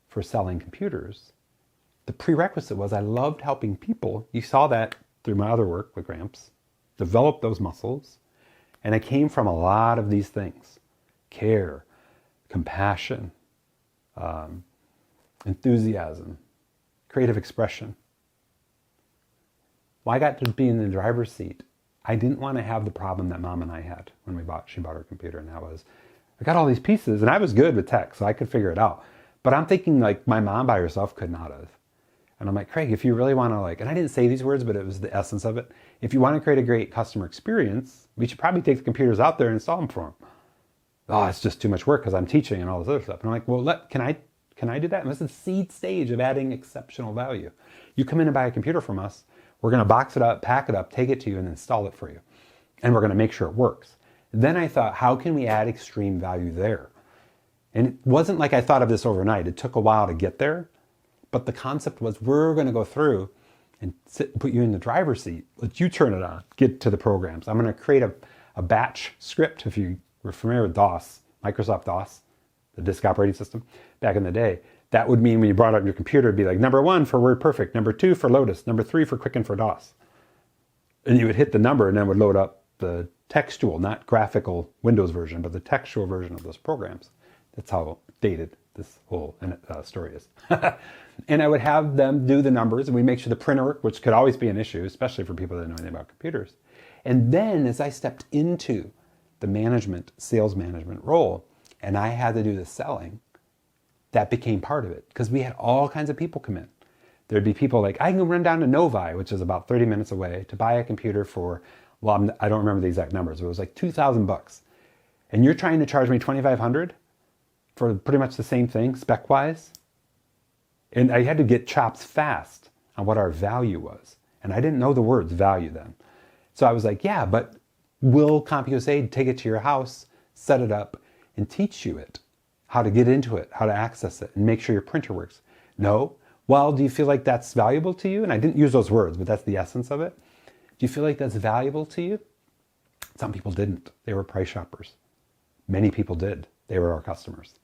for selling computers, the prerequisite was I loved helping people. You saw that through my other work with Gramps. Develop those muscles, And I came from a lot of these things: care, compassion, enthusiasm, creative expression. Well, I got to be in the driver's seat. I didn't want to have the problem that Mom and I had when she bought her computer, and that was, I got all these pieces, and I was good with tech, so I could figure it out. But I'm thinking like my mom by herself could not have. And I'm like, Craig, if you really want to and I didn't say these words, but it was the essence of it. If you want to create a great customer experience, we should probably take the computers out there and install them for them. Oh, it's just too much work because I'm teaching and all this other stuff. And I'm like, well, can I do that? And this is the seed stage of adding exceptional value. You come in and buy a computer from us, we're going to box it up, pack it up, take it to you, and install it for you. And we're going to make sure it works. Then I thought, how can we add extreme value there? And it wasn't like I thought of this overnight. It took a while to get there. But the concept was, we're going to go through and put you in the driver's seat, let you turn it on, get to the programs. I'm going to create a batch script. If you were familiar with DOS, Microsoft DOS, the disk operating system, back in the day, that would mean when you brought up your computer, it'd be like number 1 for WordPerfect, number 2 for Lotus, number 3 for Quicken for DOS. And you would hit the number and then would load up the textual, not graphical Windows version, but the textual version of those programs. That's how dated this whole story is. And I would have them do the numbers, and we make sure the printer worked, which could always be an issue, especially for people that know anything about computers. And then as I stepped into the management, sales management role, and I had to do the selling, that became part of it, because we had all kinds of people come in. There'd be people like, I can run down to Novi, which is about 30 minutes away, to buy a computer for, well, I don't remember the exact numbers, but it was like $2,000. And you're trying to charge me $2,500 for pretty much the same thing, spec-wise? And I had to get chops fast on what our value was. And I didn't know the words value then. So I was like, yeah, but will CompUSA take it to your house, set it up, and teach you it? How to get into it, how to access it, and make sure your printer works? No. Well, do you feel like that's valuable to you? And I didn't use those words, but that's the essence of it. Do you feel like that's valuable to you? Some people didn't. They were price shoppers. Many people did. They were our customers.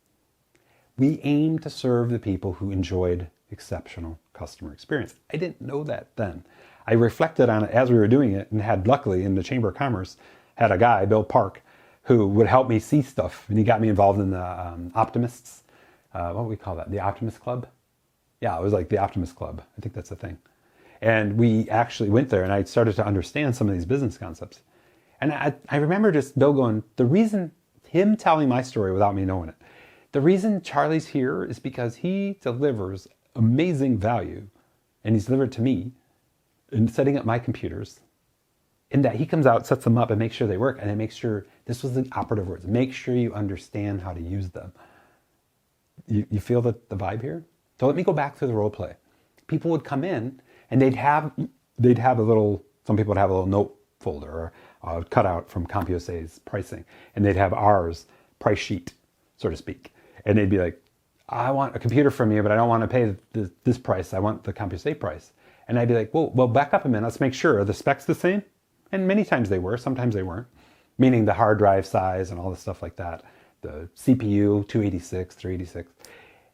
We aim to serve the people who enjoyed exceptional customer experience. I didn't know that then. I reflected on it as we were doing it, and had, luckily, in the Chamber of Commerce, had a guy, Bill Park, who would help me see stuff. And he got me involved in the Optimists. What do we call that? The Optimist Club? Yeah, it was like the Optimist Club. I think that's the thing. And we actually went there, and I started to understand some of these business concepts. And I remember just Bill going, the reason, him telling my story without me knowing it, the reason Charlie's here is because he delivers amazing value, and he's delivered to me in setting up my computers, in that he comes out, sets them up, and makes sure they work, and then makes sure, this was the operative words, make sure you understand how to use them. You feel the vibe here? So let me go back through the role play. People would come in, and they'd have a little, some people would have a little note folder or cutout from CompUSA's pricing, and they'd have ours price sheet, so to speak. And they'd be like, I want a computer from you, but I don't want to pay this price. I want the CompUSA price. And I'd be like, well, back up a minute. Let's make sure. Are the specs the same? And many times they were. Sometimes they weren't. Meaning the hard drive size and all the stuff like that. The CPU, 286, 386.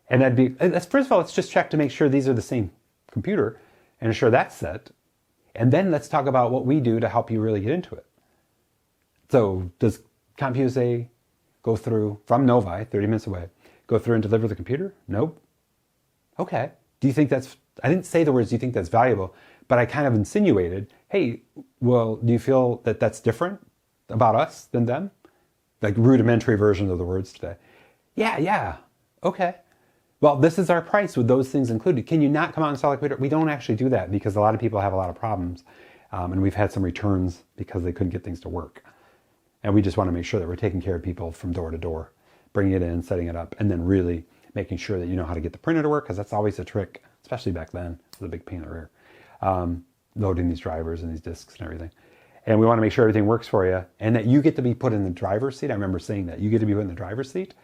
And I'd be, first of all, let's just check to make sure these are the same computer and ensure that's set. And then let's talk about what we do to help you really get into it. So does CompUSA go through from Novi, 30 minutes away, go through and deliver the computer? Nope. Okay. Do you think that's, I didn't say the words, do you think that's valuable? But I kind of insinuated, hey, well, do you feel that that's different about us than them? Like rudimentary version of the words today. Yeah. Okay. Well, this is our price with those things included. Can you not come out and sell a computer? We don't actually do that because a lot of people have a lot of problems. And we've had some returns because they couldn't get things to work. And we just want to make sure that we're taking care of people from door to door, bringing it in, setting it up, and then really making sure that you know how to get the printer to work, because that's always a trick, especially back then. It was a big pain in the rear. Loading these drivers and these disks and everything. And we want to make sure everything works for you and that you get to be put in the driver's seat. I remember saying that. You get to be put in the driver's seat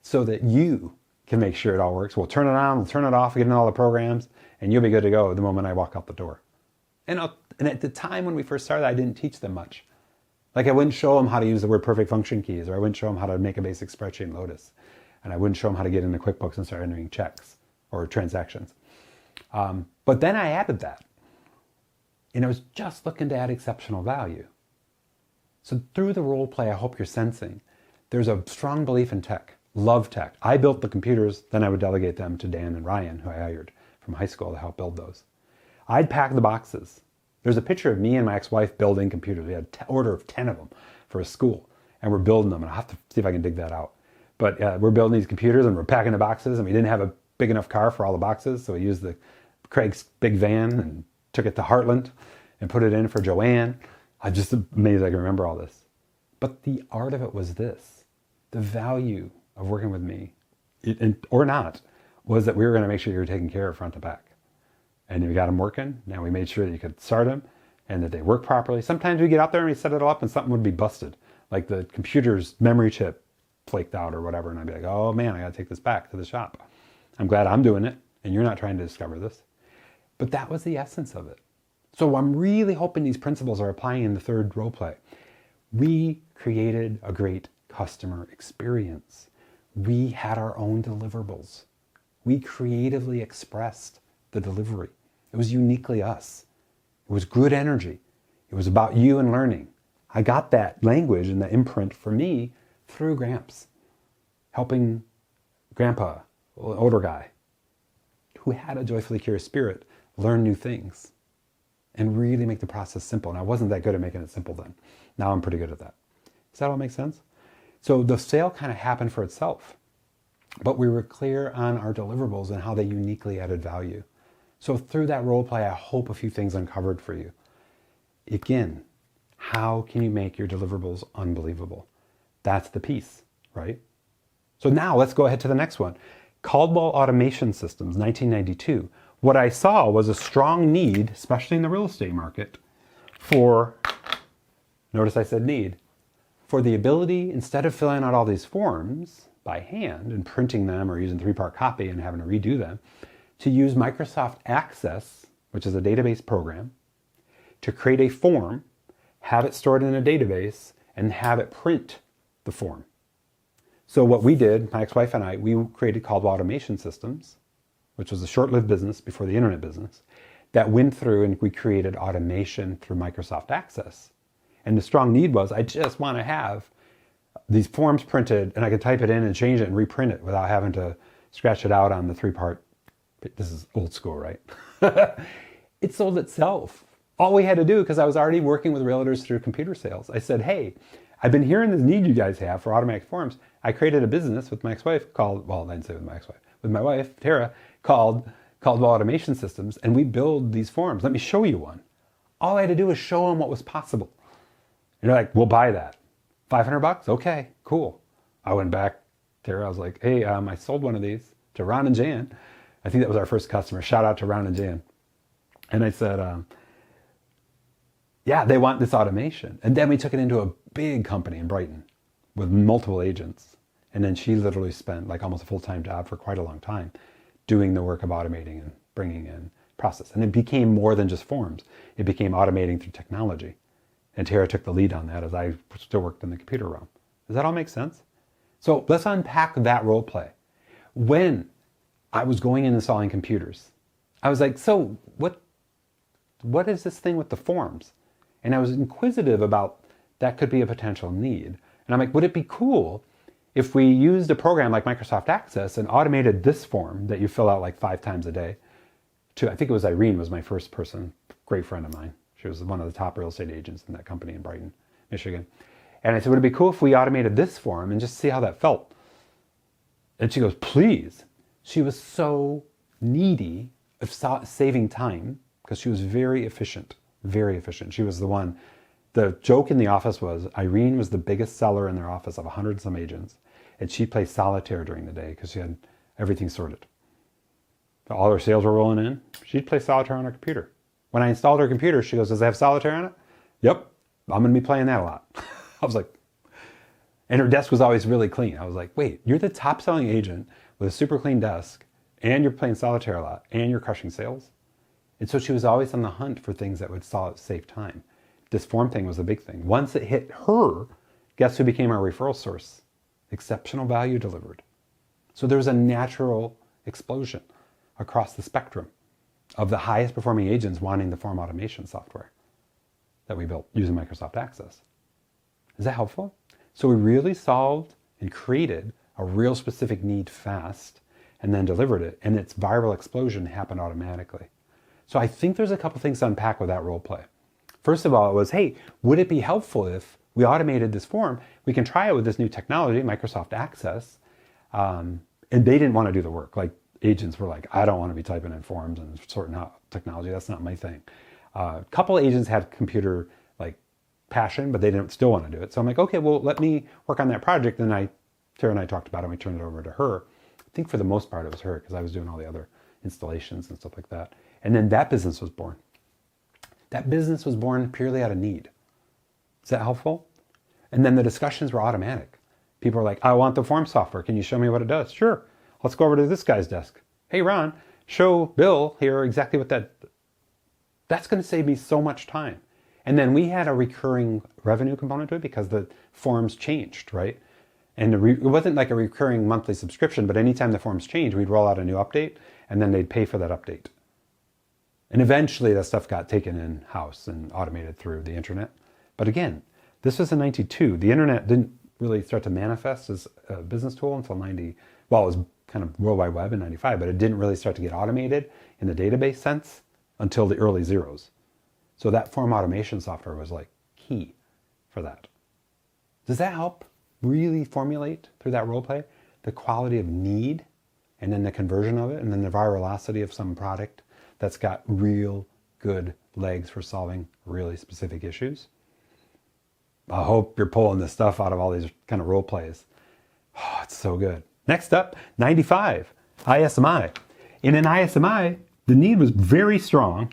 so that you can make sure it all works. We'll turn it on, we'll turn it off, get in all the programs, and you'll be good to go the moment I walk out the door. And at the time when we first started, I didn't teach them much. Like I wouldn't show them how to use the WordPerfect function keys, or I wouldn't show them how to make a basic spreadsheet in Lotus. And I wouldn't show them how to get into QuickBooks and start entering checks or transactions. But then I added that. And I was just looking to add exceptional value. So through the role play, I hope you're sensing there's a strong belief in tech, love tech. I built the computers, then I would delegate them to Dan and Ryan, who I hired from high school to help build those. I'd pack the boxes. There's a picture of me and my ex-wife building computers. We had an order of 10 of them for a school, and we're building them, and I'll have to see if I can dig that out. But we're building these computers, and we're packing the boxes, and we didn't have a big enough car for all the boxes, so we used the Craig's big van and took it to Heartland and put it in for Joanne. I'm just amazed I can remember all this. But the art of it was this. The value of working with me, or not, was that we were going to make sure you were taken care of front to back. And we got them working. Now we made sure that you could start them and that they work properly. Sometimes we get out there and we set it all up and something would be busted. Like the computer's memory chip flaked out or whatever. And I'd be like, oh man, I got to take this back to the shop. I'm glad I'm doing it and you're not trying to discover this. But that was the essence of it. So I'm really hoping these principles are applying in the third role play. We created a great customer experience. We had our own deliverables. We creatively expressed the delivery. It was uniquely us. It was good energy. It was about you and learning. I got that language and the imprint for me through Gramps, helping Grandpa, an older guy, who had a joyfully curious spirit, learn new things and really make the process simple. And I wasn't that good at making it simple then. Now I'm pretty good at that. Does that all make sense? So the sale kind of happened for itself, but we were clear on our deliverables and how they uniquely added value. So through that role play, I hope a few things uncovered for you. Again, how can you make your deliverables unbelievable? That's the piece, right? So now let's go ahead to the next one. Caldwell Automation Systems, 1992. What I saw was a strong need, especially in the real estate market, for, notice I said need, for the ability, instead of filling out all these forms by hand and printing them or using 3-part copy and having to redo them, to use Microsoft Access, which is a database program, to create a form, have it stored in a database, and have it print the form. So what we did, my ex-wife and I, we created Caldwell Automation Systems, which was a short-lived business before the internet business, that went through and we created automation through Microsoft Access. And the strong need was, I just want to have these forms printed and I can type it in and change it and reprint it without having to scratch it out on the 3-part. This is old school, right? It sold itself. All we had to do, because I was already working with realtors through computer sales, I said, hey, I've been hearing this need you guys have for automatic forms. I created a business with my ex-wife called, well, I didn't say with my ex-wife, with my wife, Tara, called Automation Systems, and we build these forms. Let me show you one. All I had to do was show them what was possible. And they're like, we'll buy that. $500? Okay, cool. I went back, Tara, I was like, hey, I sold one of these to Ron and Jan. I think that was our first customer. Shout out to Ron and Jan. And I said, yeah, they want this automation. And then we took it into a big company in Brighton with multiple agents. And then she literally spent like almost a full-time job for quite a long time doing the work of automating and bringing in process. And it became more than just forms. It became automating through technology. And Tara took the lead on that as I still worked in the computer realm. Does that all make sense? So let's unpack that role play. When I was going in and installing computers, I was like, so what is this thing with the forms? And I was inquisitive about that could be a potential need. And I'm like, would it be cool if we used a program like Microsoft Access and automated this form that you fill out like 5 times a day to, I think it was Irene was my first person, great friend of mine. She was one of the top real estate agents in that company in Brighton, Michigan. And I said, would it be cool if we automated this form and just see how that felt? And she goes, please. She was so needy of saving time because she was very efficient, very efficient. She was the one. The joke in the office was Irene was the biggest seller in their office of 100 and some agents. And she played solitaire during the day because she had everything sorted. All her sales were rolling in. She'd play solitaire on her computer. When I installed her computer, she goes, does it have solitaire on it? Yep, I'm going to be playing that a lot. I was like, and her desk was always really clean. I was like, wait, you're the top selling agent with a super clean desk and you're playing solitaire a lot and you're crushing sales. And so she was always on the hunt for things that would save time. This form thing was the big thing. Once it hit her, guess who became our referral source? Exceptional value delivered. So there was a natural explosion across the spectrum of the highest performing agents wanting the form automation software that we built using Microsoft Access. Is that helpful? So we really solved and created a real specific need fast and then delivered it. And its viral explosion happened automatically. So I think there's a couple things to unpack with that role play. First of all, it was, hey, would it be helpful if we automated this form? We can try it with this new technology, Microsoft Access. And they didn't want to do the work. Like agents were like, I don't want to be typing in forms and sorting out technology. That's not my thing. A couple agents had computer like passion, but they didn't still want to do it. So I'm like, okay, well, let me work on that project. And Tara and I talked about it and we turned it over to her. I think for the most part it was her because I was doing all the other installations and stuff like that. And then that business was born. That business was born purely out of need. Is that helpful? And then the discussions were automatic. People were like, I want the form software. Can you show me what it does? Sure. Let's go over to this guy's desk. Hey, Ron, show Bill here exactly what that's going to save me so much time. And then we had a recurring revenue component to it because the forms changed, right? And it wasn't like a recurring monthly subscription, but anytime the forms changed, we'd roll out a new update and then they'd pay for that update. And eventually that stuff got taken in-house and automated through the internet. But again, this was in 92. The internet didn't really start to manifest as a business tool until it was kind of World Wide Web in 95, but it didn't really start to get automated in the database sense until the early zeros. So that form automation software was like key for that. Does that help really formulate through that role play the quality of need and then the conversion of it and then the virality of some product that's got real good legs for solving really specific issues? I hope you're pulling this stuff out of all these kind of role plays. Oh, it's so good. Next up, 95, ISMI. In an ISMI, the need was very strong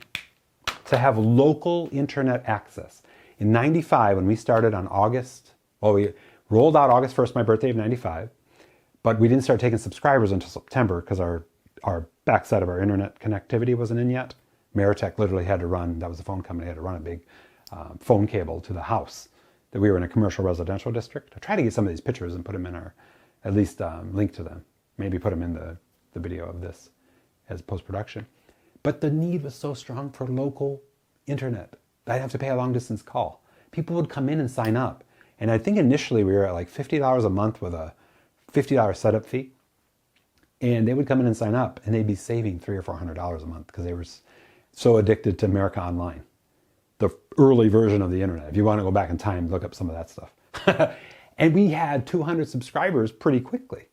to have local internet access. In 95, when we started on we rolled out August 1st, my birthday of 95, but we didn't start taking subscribers until September because our backside of our internet connectivity wasn't in yet. Meritech literally had to run, that was the phone company, had to run a big phone cable to the house. That we were in a commercial residential district. I try to get some of these pictures and put them in at least link to them. Maybe put them in the video of this as post-production. But the need was so strong for local internet. I'd have to pay a long distance call. People would come in and sign up. And I think initially we were at like $50 a month with a $50 setup fee. And they would come in and sign up and they'd be saving $300 or $400 a month because they were so addicted to America Online. The early version of the internet. If you want to go back in time, look up some of that stuff. And we had 200 subscribers pretty quickly.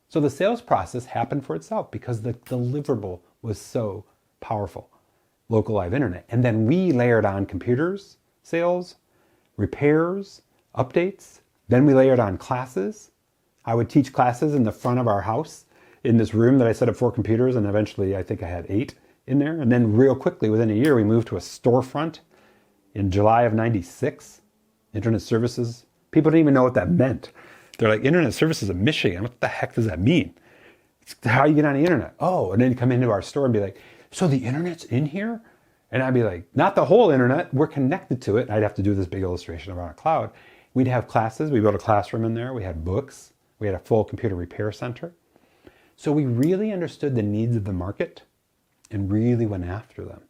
So the sales process happened for itself because the deliverable was so powerful. Local live internet. And then we layered on computers, sales, repairs, updates. Then we layered on classes. I would teach classes in the front of our house in this room that I set up 4 computers, and eventually I think I had 8 in there. And then real quickly, within a year, we moved to a storefront. In July of 96, internet services, people didn't even know what that meant. They're like, internet services in Michigan, what the heck does that mean? It's how you get on the internet. Oh, and then you come into our store and be like, so the internet's in here? And I'd be like, not the whole internet, we're connected to it. And I'd have to do this big illustration around a cloud. We'd have classes, we built a classroom in there, we had books, we had a full computer repair center. So we really understood the needs of the market and really went after them.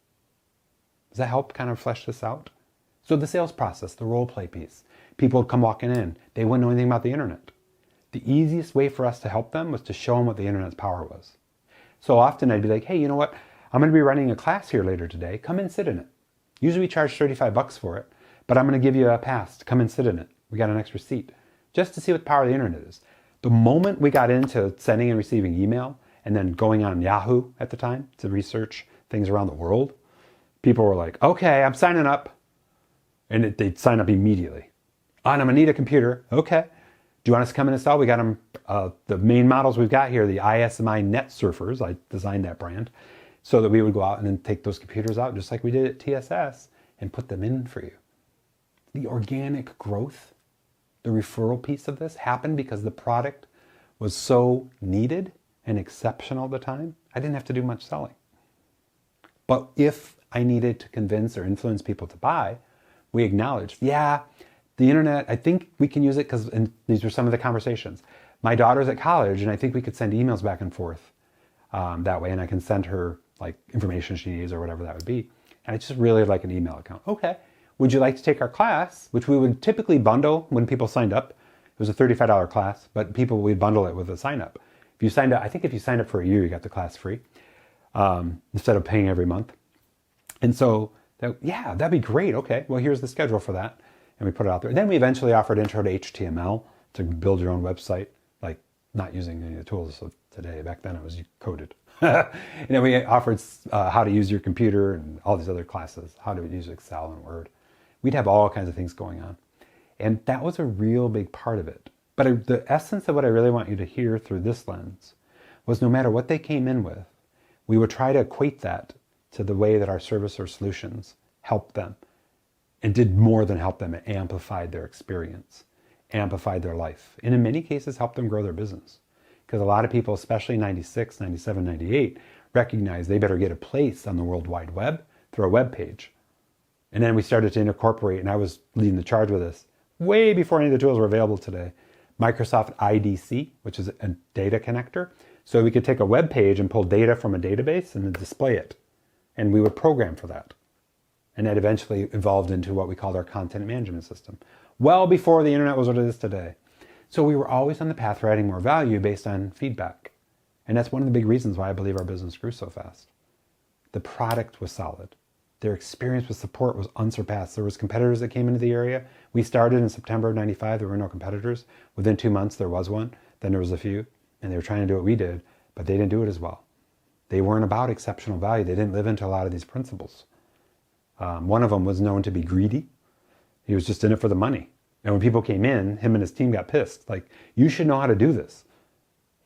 Does that help kind of flesh this out? So the sales process, the role play piece, people would come walking in. They wouldn't know anything about the internet. The easiest way for us to help them was to show them what the internet's power was. So often I'd be like, hey, you know what? I'm going to be running a class here later today. Come and sit in it. Usually we charge $35 for it, but I'm going to give you a pass to come and sit in it. We got an extra seat just to see what the power of the internet is. The moment we got into sending and receiving email and then going on Yahoo at the time to research things around the world, people were like, okay, I'm signing up. And they'd sign up immediately. Oh, and I'm going to need a computer. Okay. Do you want us to come and install? We got them, the main models we've got here, the ISMI Net Surfers. I designed that brand so that we would go out and then take those computers out just like we did at TSS and put them in for you. The organic growth, the referral piece of this happened because the product was so needed and exceptional at the time. I didn't have to do much selling. But if I needed to convince or influence people to buy, we acknowledged, yeah, the internet, I think we can use it because, and these were some of the conversations. My daughter's at college and I think we could send emails back and forth that way, and I can send her like information she needs or whatever that would be. And I just really like an email account. Okay, would you like to take our class, which we would typically bundle when people signed up. It was a $35 class, but we'd bundle it with a sign up. If you signed up, I think if you signed up for a year, you got the class free instead of paying every month. And so, that'd be great. Okay, well, here's the schedule for that. And we put it out there. And then we eventually offered Intro to HTML to build your own website, like not using any of the tools of today. Back then it was coded. And then we offered how to use your computer and all these other classes, how to use Excel and Word. We'd have all kinds of things going on. And that was a real big part of it. But the essence of what I really want you to hear through this lens was no matter what they came in with, we would try to equate that to the way that our service or solutions helped them and did more than help them. It amplified their experience, amplified their life, and in many cases helped them grow their business. Because a lot of people, especially in 96, 97, 98, recognized they better get a place on the World Wide Web through a web page. And then we started to incorporate, and I was leading the charge with this, way before any of the tools were available today, Microsoft IDC, which is a data connector. So we could take a web page and pull data from a database and then display it. And we would program for that. And that eventually evolved into what we called our content management system, well before the internet was what it is today. So we were always on the path for adding more value based on feedback. And that's one of the big reasons why I believe our business grew so fast. The product was solid. Their experience with support was unsurpassed. There was competitors that came into the area. We started in September of 95. There were no competitors. Within 2 months, there was one. Then there was a few. And they were trying to do what we did, but they didn't do it as well. They weren't about exceptional value. They didn't live into a lot of these principles. One of them was known to be greedy. He was just in it for the money. And when people came in, him and his team got pissed. Like, you should know how to do this.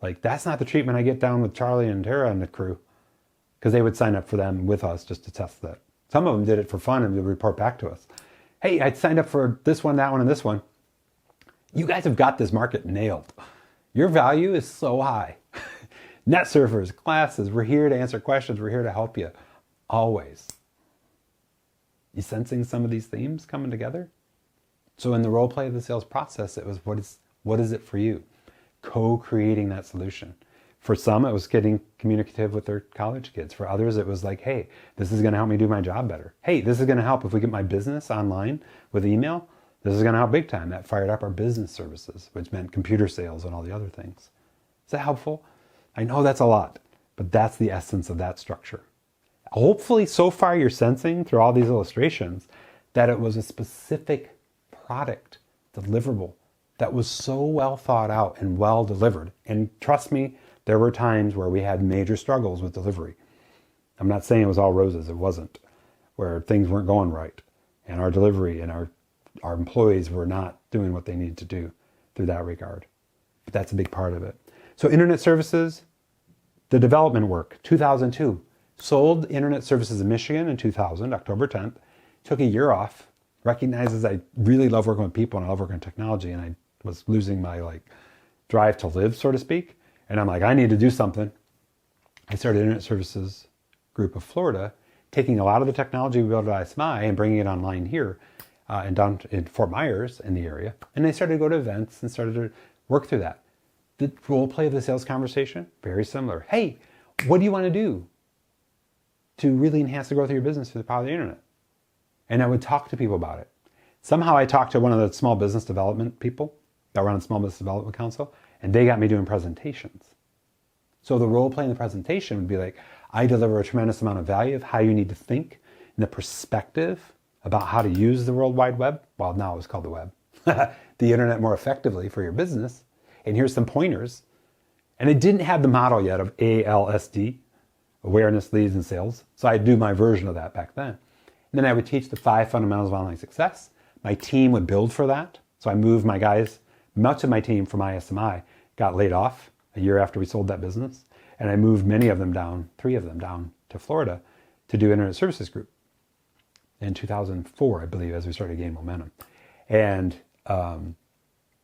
Like, that's not the treatment I get down with Charlie and Tara and the crew. Because they would sign up for them with us just to test that. Some of them did it for fun and would report back to us. Hey, I signed up for this one, that one, and this one. You guys have got this market nailed. Your value is so high. Net surfers, classes, we're here to answer questions. We're here to help you. Always. You sensing some of these themes coming together? So in the role play of the sales process, it was what is it for you? Co-creating that solution. For some, it was getting communicative with their college kids. For others, it was like, hey, this is going to help me do my job better. Hey, this is going to help if we get my business online with email. This is going to help big time. That fired up our business services, which meant computer sales and all the other things. Is that helpful? I know that's a lot, but that's the essence of that structure. Hopefully, so far you're sensing through all these illustrations that it was a specific product, deliverable, that was so well thought out and well delivered. And trust me, there were times where we had major struggles with delivery. I'm not saying it was all roses, it wasn't, where things weren't going right. And our delivery and our employees were not doing what they needed to do through that regard. But that's a big part of it. So internet services, the development work, 2002. Sold internet services in Michigan in 2000, October 10th. Took a year off. Recognizes I really love working with people and I love working in technology, and I was losing my drive to live, so to speak. And I'm like, I need to do something. I started Internet Services Group of Florida, taking a lot of the technology we built at ISMI and bringing it online here and down in Fort Myers in the area. And I started to go to events and started to work through that. The role play of the sales conversation, very similar. Hey, what do you want to do to really enhance the growth of your business through the power of the internet? And I would talk to people about it. Somehow I talked to one of the small business development people that run Small Business Development Council, and they got me doing presentations. So the role play in the presentation would be like, I deliver a tremendous amount of value of how you need to think and the perspective about how to use the World Wide Web. Well, now it's called the web. The internet more effectively for your business. And here's some pointers. And it didn't have the model yet of ALSD, awareness, leads, and sales. So I'd do my version of that back then. And then I would teach the 5 fundamentals of online success. My team would build for that. So I moved my guys, much of my team from ISMI got laid off a year after we sold that business. And I moved many of them down, 3 of them down to Florida to do Internet Services Group in 2004, I believe, as we started to gain momentum. And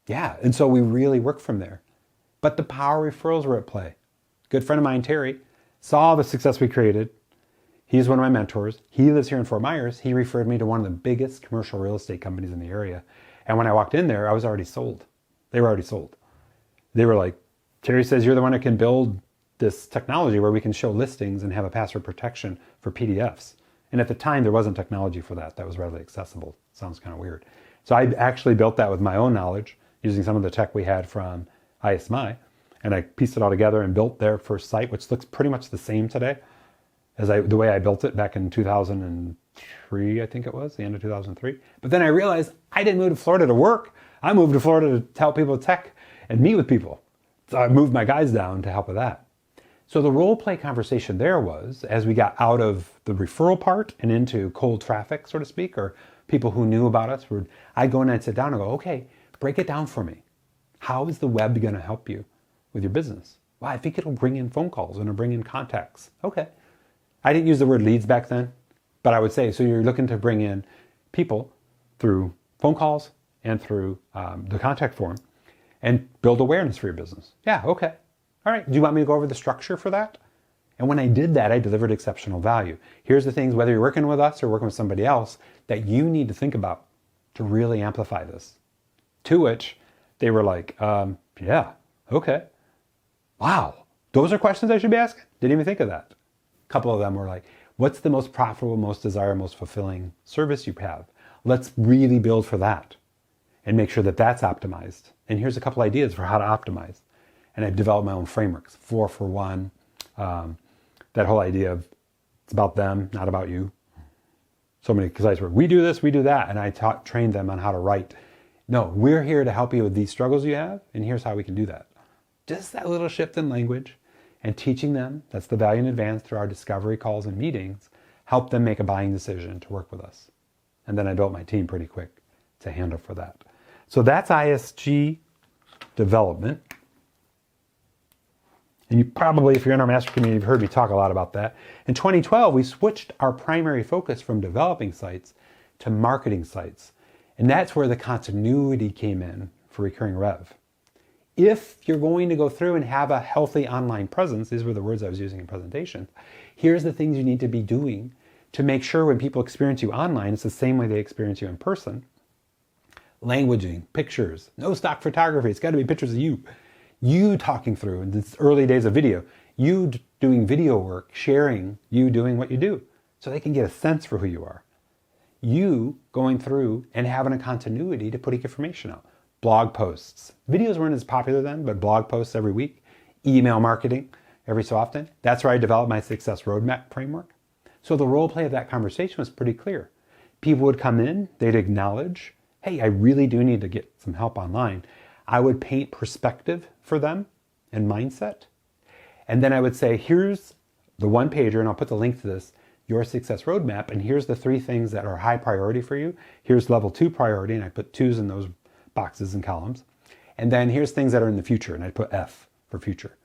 and so we really worked from there. But the power referrals were at play. Good friend of mine, Terry, saw the success we created. He's one of my mentors. He lives here in Fort Myers. He referred me to one of the biggest commercial real estate companies in the area. And when I walked in there, I was already sold. They were already sold. They were like, Terry says, you're the one that can build this technology where we can show listings and have a password protection for PDFs. And at the time, there wasn't technology for that. That was readily accessible Sounds kind of weird. So I actually built that with my own knowledge using some of the tech we had from ISMI. And I pieced it all together and built their first site, which looks pretty much the same today as the way I built it back in 2003, I think it was, the end of 2003. But then I realized I didn't move to Florida to work. I moved to Florida to help people with tech and meet with people. So I moved my guys down to help with that. So the role play conversation there was, as we got out of the referral part and into cold traffic, so to speak, or people who knew about us, I'd go in and I'd sit down and go, okay, break it down for me. How is the web going to help you with your business? Well, I think it'll bring in phone calls and it'll bring in contacts. Okay. I didn't use the word leads back then, but I would say, so you're looking to bring in people through phone calls and through the contact form and build awareness for your business. Yeah, okay. All right, do you want me to go over the structure for that? And when I did that, I delivered exceptional value. Here's the things, whether you're working with us or working with somebody else, that you need to think about to really amplify this. To which they were like, yeah, okay. Wow, those are questions I should be asking? Didn't even think of that. A couple of them were like, what's the most profitable, most desirable, most fulfilling service you have? Let's really build for that and make sure that that's optimized. And here's a couple ideas for how to optimize. And I've developed my own frameworks, 4 for 1, that whole idea of it's about them, not about you. So many sites where we do this, we do that, and I trained them on how to write. No, we're here to help you with these struggles you have, and here's how we can do that. Just that little shift in language and teaching them, that's the value in advance through our discovery calls and meetings, help them make a buying decision to work with us. And then I built my team pretty quick to handle for that. So that's ISG development. And you probably, if you're in our master community, you've heard me talk a lot about that. In 2012, we switched our primary focus from developing sites to marketing sites. And that's where the continuity came in for recurring rev. If you're going to go through and have a healthy online presence, these were the words I was using in presentation, here's the things you need to be doing to make sure when people experience you online, it's the same way they experience you in person. Languaging, pictures, no stock photography, it's got to be pictures of you. You talking through, in the early days of video, you doing video work, sharing, you doing what you do, so they can get a sense for who you are. You going through and having a continuity to putting information out. Blog posts. Videos weren't as popular then, but blog posts every week. Email marketing every so often. That's where I developed my success roadmap framework. So the role play of that conversation was pretty clear. People would come in, they'd acknowledge, hey, I really do need to get some help online. I would paint perspective for them and mindset. And then I would say, here's the one pager, and I'll put the link to this, your success roadmap, and here's the 3 things that are high priority for you. Here's level 2 priority, and I put 2s in those boxes and columns. And then here's things that are in the future, and I put F for future.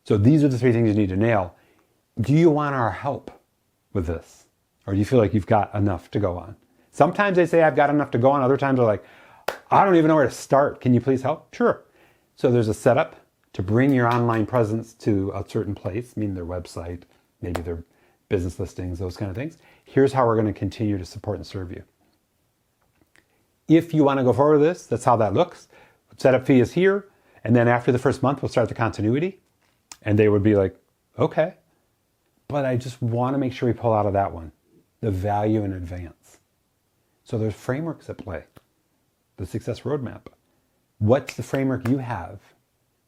So these are the 3 things you need to nail. Do you want our help with this? Or do you feel like you've got enough to go on? Sometimes they say I've got enough to go on. Other times they're like, I don't even know where to start. Can you please help? Sure. So there's a setup to bring your online presence to a certain place, meaning their website, maybe their business listings, those kind of things. Here's how we're going to continue to support and serve you. If you want to go forward with this, that's how that looks. Setup fee is here. And then after the first month, we'll start the continuity. And they would be like, okay. But I just want to make sure we pull out of that one the value in advance. So there's frameworks at play. The success roadmap. What's the framework you have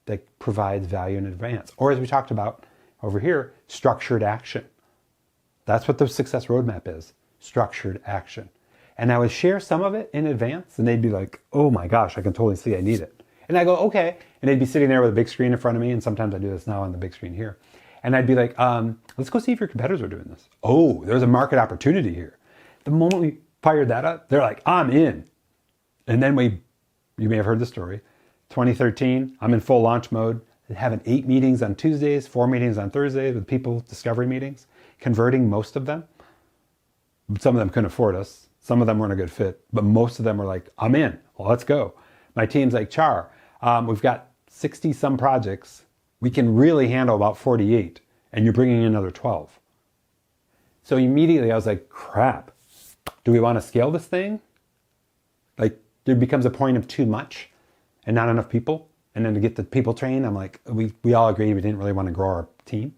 that provides value in advance? Or as we talked about over here, structured action. That's what the success roadmap is, structured action. And I would share some of it in advance and they'd be like, oh my gosh, I can totally see I need it. And I go, okay. And they'd be sitting there with a big screen in front of me. And sometimes I do this now on the big screen here. And I'd be like, let's go see if your competitors are doing this. Oh, there's a market opportunity here. The moment we fired that up, they're like, I'm in. And then you may have heard the story, 2013, I'm in full launch mode, having 8 meetings on Tuesdays, 4 meetings on Thursdays with people, discovery meetings, converting most of them. Some of them couldn't afford us. Some of them weren't a good fit, but most of them were like, I'm in, well, let's go. My team's like, Char, we've got 60 some projects. We can really handle about 48 and you're bringing in another 12. So immediately I was like, crap, do we want to scale this thing? Like, there becomes a point of too much and not enough people. And then to get the people trained, I'm like, we all agreed we didn't really want to grow our team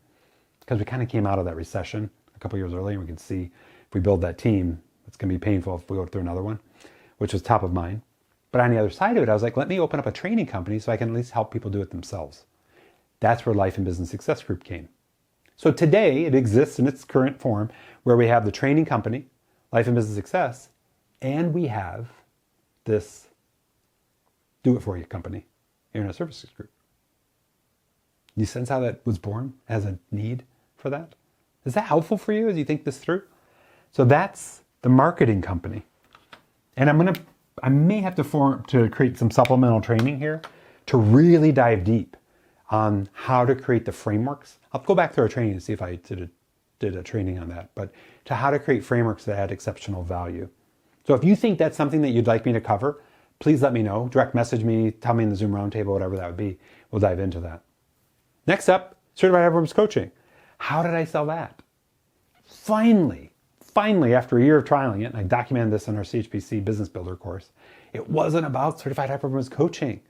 because we kind of came out of that recession a couple years earlier. And we could see if we build that team, it's going to be painful if we go through another one. which was top of mind. But on the other side of it, I was like, let me open up a training company so I can at least help people do it themselves. That's where Life and Business Success Group came. So today it exists in its current form where we have the training company, Life and Business Success, and we have this do-it-for-you company, Internet Services Group. You sense how that was born as a need for that? Is that helpful for you as you think this through? So that's the marketing company. And I may have to create some supplemental training here to really dive deep on how to create the frameworks. I'll go back through our training and see if I did a training on that, but to how to create frameworks that add exceptional value. So if you think that's something that you'd like me to cover, please let me know. Direct message me, tell me in the Zoom roundtable, whatever that would be. We'll dive into that. Next up, Certified High Performance Coaching. How did I sell that? Finally, after a year of trialing it, and I documented this in our CHPC Business Builder course, it wasn't about Certified High Performance Coaching.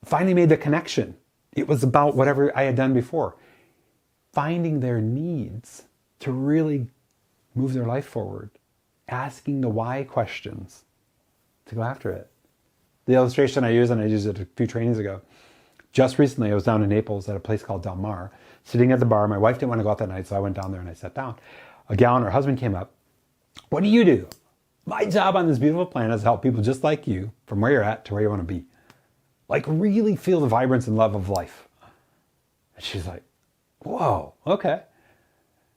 Finally made the connection. It was about whatever I had done before. Finding their needs to really move their life forward. Asking the why questions to go after it. The illustration I use, and I used it a few trainings ago. Just recently, I was down in Naples at a place called Del Mar, sitting at the bar. My wife didn't want to go out that night, so I went down there and I sat down. A gal and her husband came up. What do you do? My job on this beautiful planet is to help people just like you from where you're at to where you want to be. Like really feel the vibrance and love of life. And she's like, whoa, okay.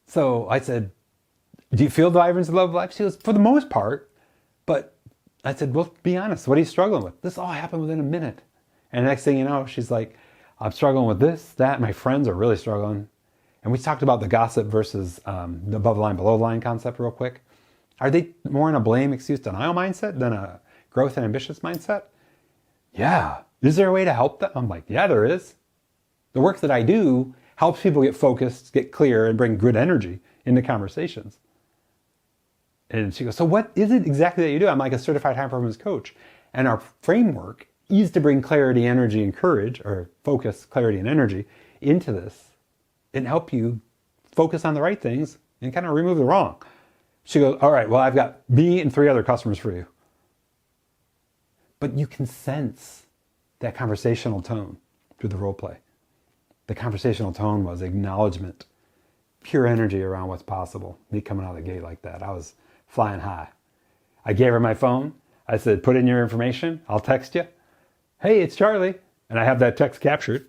So I said, do you feel the vibrance and love of life? She goes, for the most part. But I said, well, be honest. What are you struggling with? This all happened within a minute. And the next thing you know, she's like, I'm struggling with this, that. My friends are really struggling. And we talked about the gossip versus the above the line, below the line concept real quick. Are they more in a blame, excuse, denial mindset than a growth and ambitious mindset? Yeah. Is there a way to help them? I'm like, yeah, there is. The work that I do helps people get focused, get clear, and bring good energy into conversations. And she goes, so what is it exactly that you do? I'm like a certified high performance coach. And our framework is to bring clarity, energy, and courage, or focus, clarity, and energy into this and help you focus on the right things and kind of remove the wrong. She goes, all right, well, I've got me and 3 other customers for you. But you can sense that conversational tone through the role play. The conversational tone was acknowledgement, pure energy around what's possible. Me coming out of the gate like that. I was flying high. I gave her my phone. I said, put in your information. I'll text you. Hey, it's Charlie. And I have that text captured.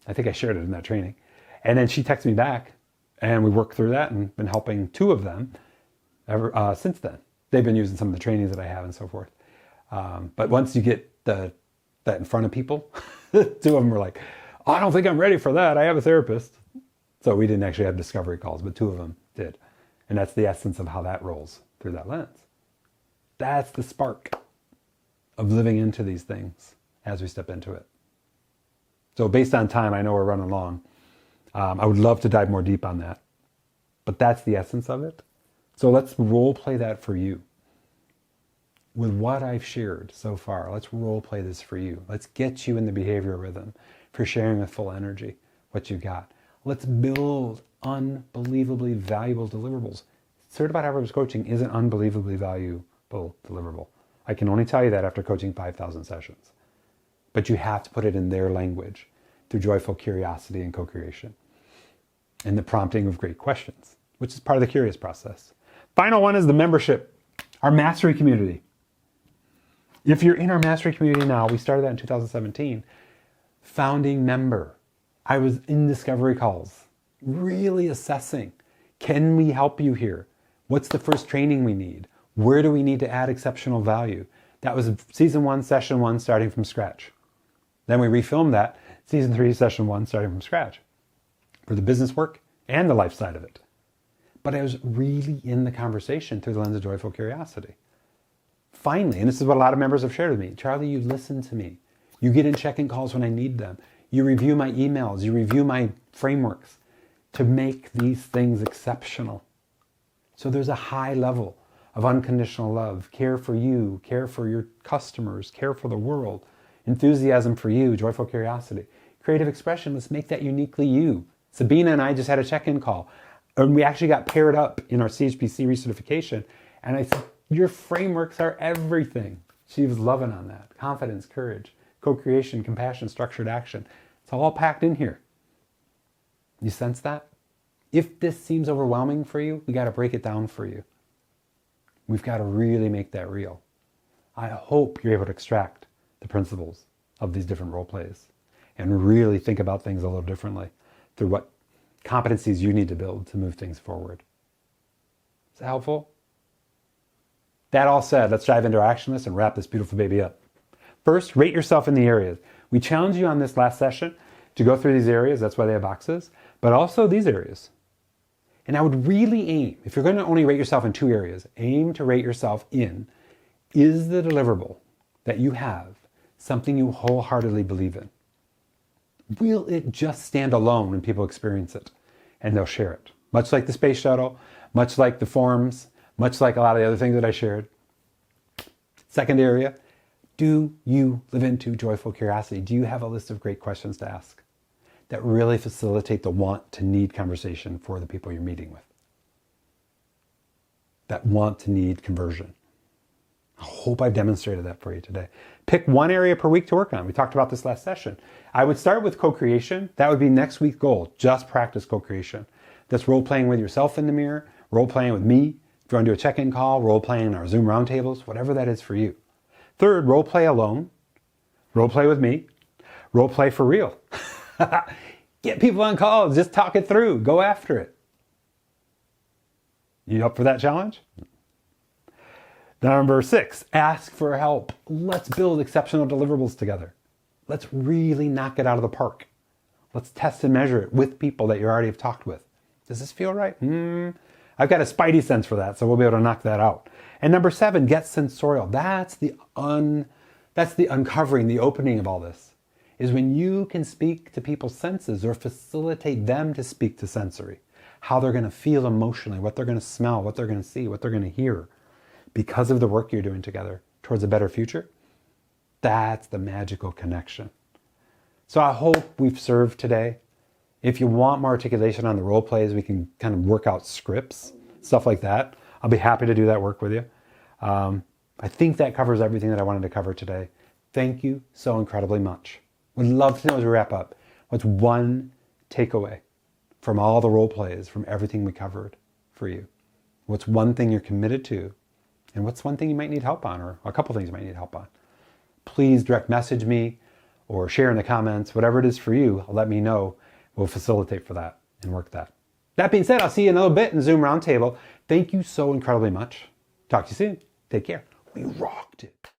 I think I shared it in that training. And then she texted me back and we worked through that and been helping 2 of them ever since then. They've been using some of the trainings that I have and so forth. But once you get that in front of people, 2 of them were like, oh, I don't think I'm ready for that. I have a therapist. So we didn't actually have discovery calls, but 2 of them did. And that's the essence of how that rolls through that lens. That's the spark of living into these things as we step into it. So based on time, I know we're running long. I would love to dive more deep on that. But that's the essence of it. So let's role play that for you. With what I've shared so far, let's role play this for you. Let's get you in the behavioral rhythm for sharing with full energy what you've got. Let's build unbelievably valuable deliverables. Certified High Performance Coaching is an unbelievably valuable deliverable. I can only tell you that after coaching 5,000 sessions. But you have to put it in their language through joyful curiosity and co-creation and the prompting of great questions, which is part of the curious process. Final one is the membership, our mastery community. If you're in our mastery community now, we started that in 2017, founding member. I was in discovery calls, really assessing, can we help you here? What's the first training we need? Where do we need to add exceptional value? That was season 1, session 1, starting from scratch. Then we refilmed that, season 3, session 1, starting from scratch for the business work and the life side of it. But I was really in the conversation through the lens of joyful curiosity. Finally, and this is what a lot of members have shared with me, Charlie, you listen to me. You get in check-in calls when I need them. You review my emails. You review my frameworks to make these things exceptional. So there's a high level of unconditional love, care for you, care for your customers, care for the world, enthusiasm for you, joyful curiosity. Creative expression, let's make that uniquely you. Sabina and I just had a check-in call. And we actually got paired up in our CHPC recertification. And I said, Your frameworks are everything. She was loving on that. Confidence, courage, co-creation, compassion, structured action. It's all packed in here. You sense that? If this seems overwhelming for you, we got to break it down for you. We've got to really make that real. I hope you're able to extract the principles of these different role plays and really think about things a little differently through what competencies you need to build to move things forward. Is that helpful? That all said, let's dive into our action list and wrap this beautiful baby up. First, rate yourself in the areas. We challenged you on this last session to go through these areas, that's why they have boxes, but also these areas. And I would really aim, if you're going to only rate yourself in 2 areas, aim to rate yourself in, is the deliverable that you have something you wholeheartedly believe in? Will it just stand alone when people experience it and they'll share it? Much like the space shuttle, much like the forums, much like a lot of the other things that I shared. Second area, do you live into joyful curiosity? Do you have a list of great questions to ask that really facilitate the want to need conversation for the people you're meeting with? That want to need conversion. I hope I've demonstrated that for you today. Pick 1 area per week to work on. We talked about this last session. I would start with co-creation. That would be next week's goal. Just practice co-creation. That's role-playing with yourself in the mirror, role-playing with me. If you want to do a check-in call, role-playing in our Zoom roundtables, whatever that is for you. Third, role-play alone. Role-play with me. Role-play for real. Get people on calls. Just talk it through. Go after it. You up for that challenge? Number 6, ask for help. Let's build exceptional deliverables together. Let's really knock it out of the park. Let's test and measure it with people that you already have talked with. Does this feel right? I've got a spidey sense for that, so we'll be able to knock that out. And number 7, get sensorial. That's the uncovering, the opening of all this, is when you can speak to people's senses or facilitate them to speak to sensory, how they're going to feel emotionally, what they're going to smell, what they're going to see, what they're going to hear, because of the work you're doing together towards a better future. That's the magical connection. So I hope we've served today. If you want more articulation on the role plays, we can kind of work out scripts, stuff like that. I'll be happy to do that work with you. I think that covers everything that I wanted to cover today. Thank you so incredibly much. Would love to know as we wrap up, what's one takeaway from all the role plays, from everything we covered for you? What's one thing you're committed to? And what's one thing you might need help on, or a couple things you might need help on? Please direct message me or share in the comments, whatever it is for you, let me know. We'll facilitate for that and work that. That being said, I'll see you in a little bit in Zoom Roundtable. Thank you so incredibly much. Talk to you soon. Take care. We rocked it.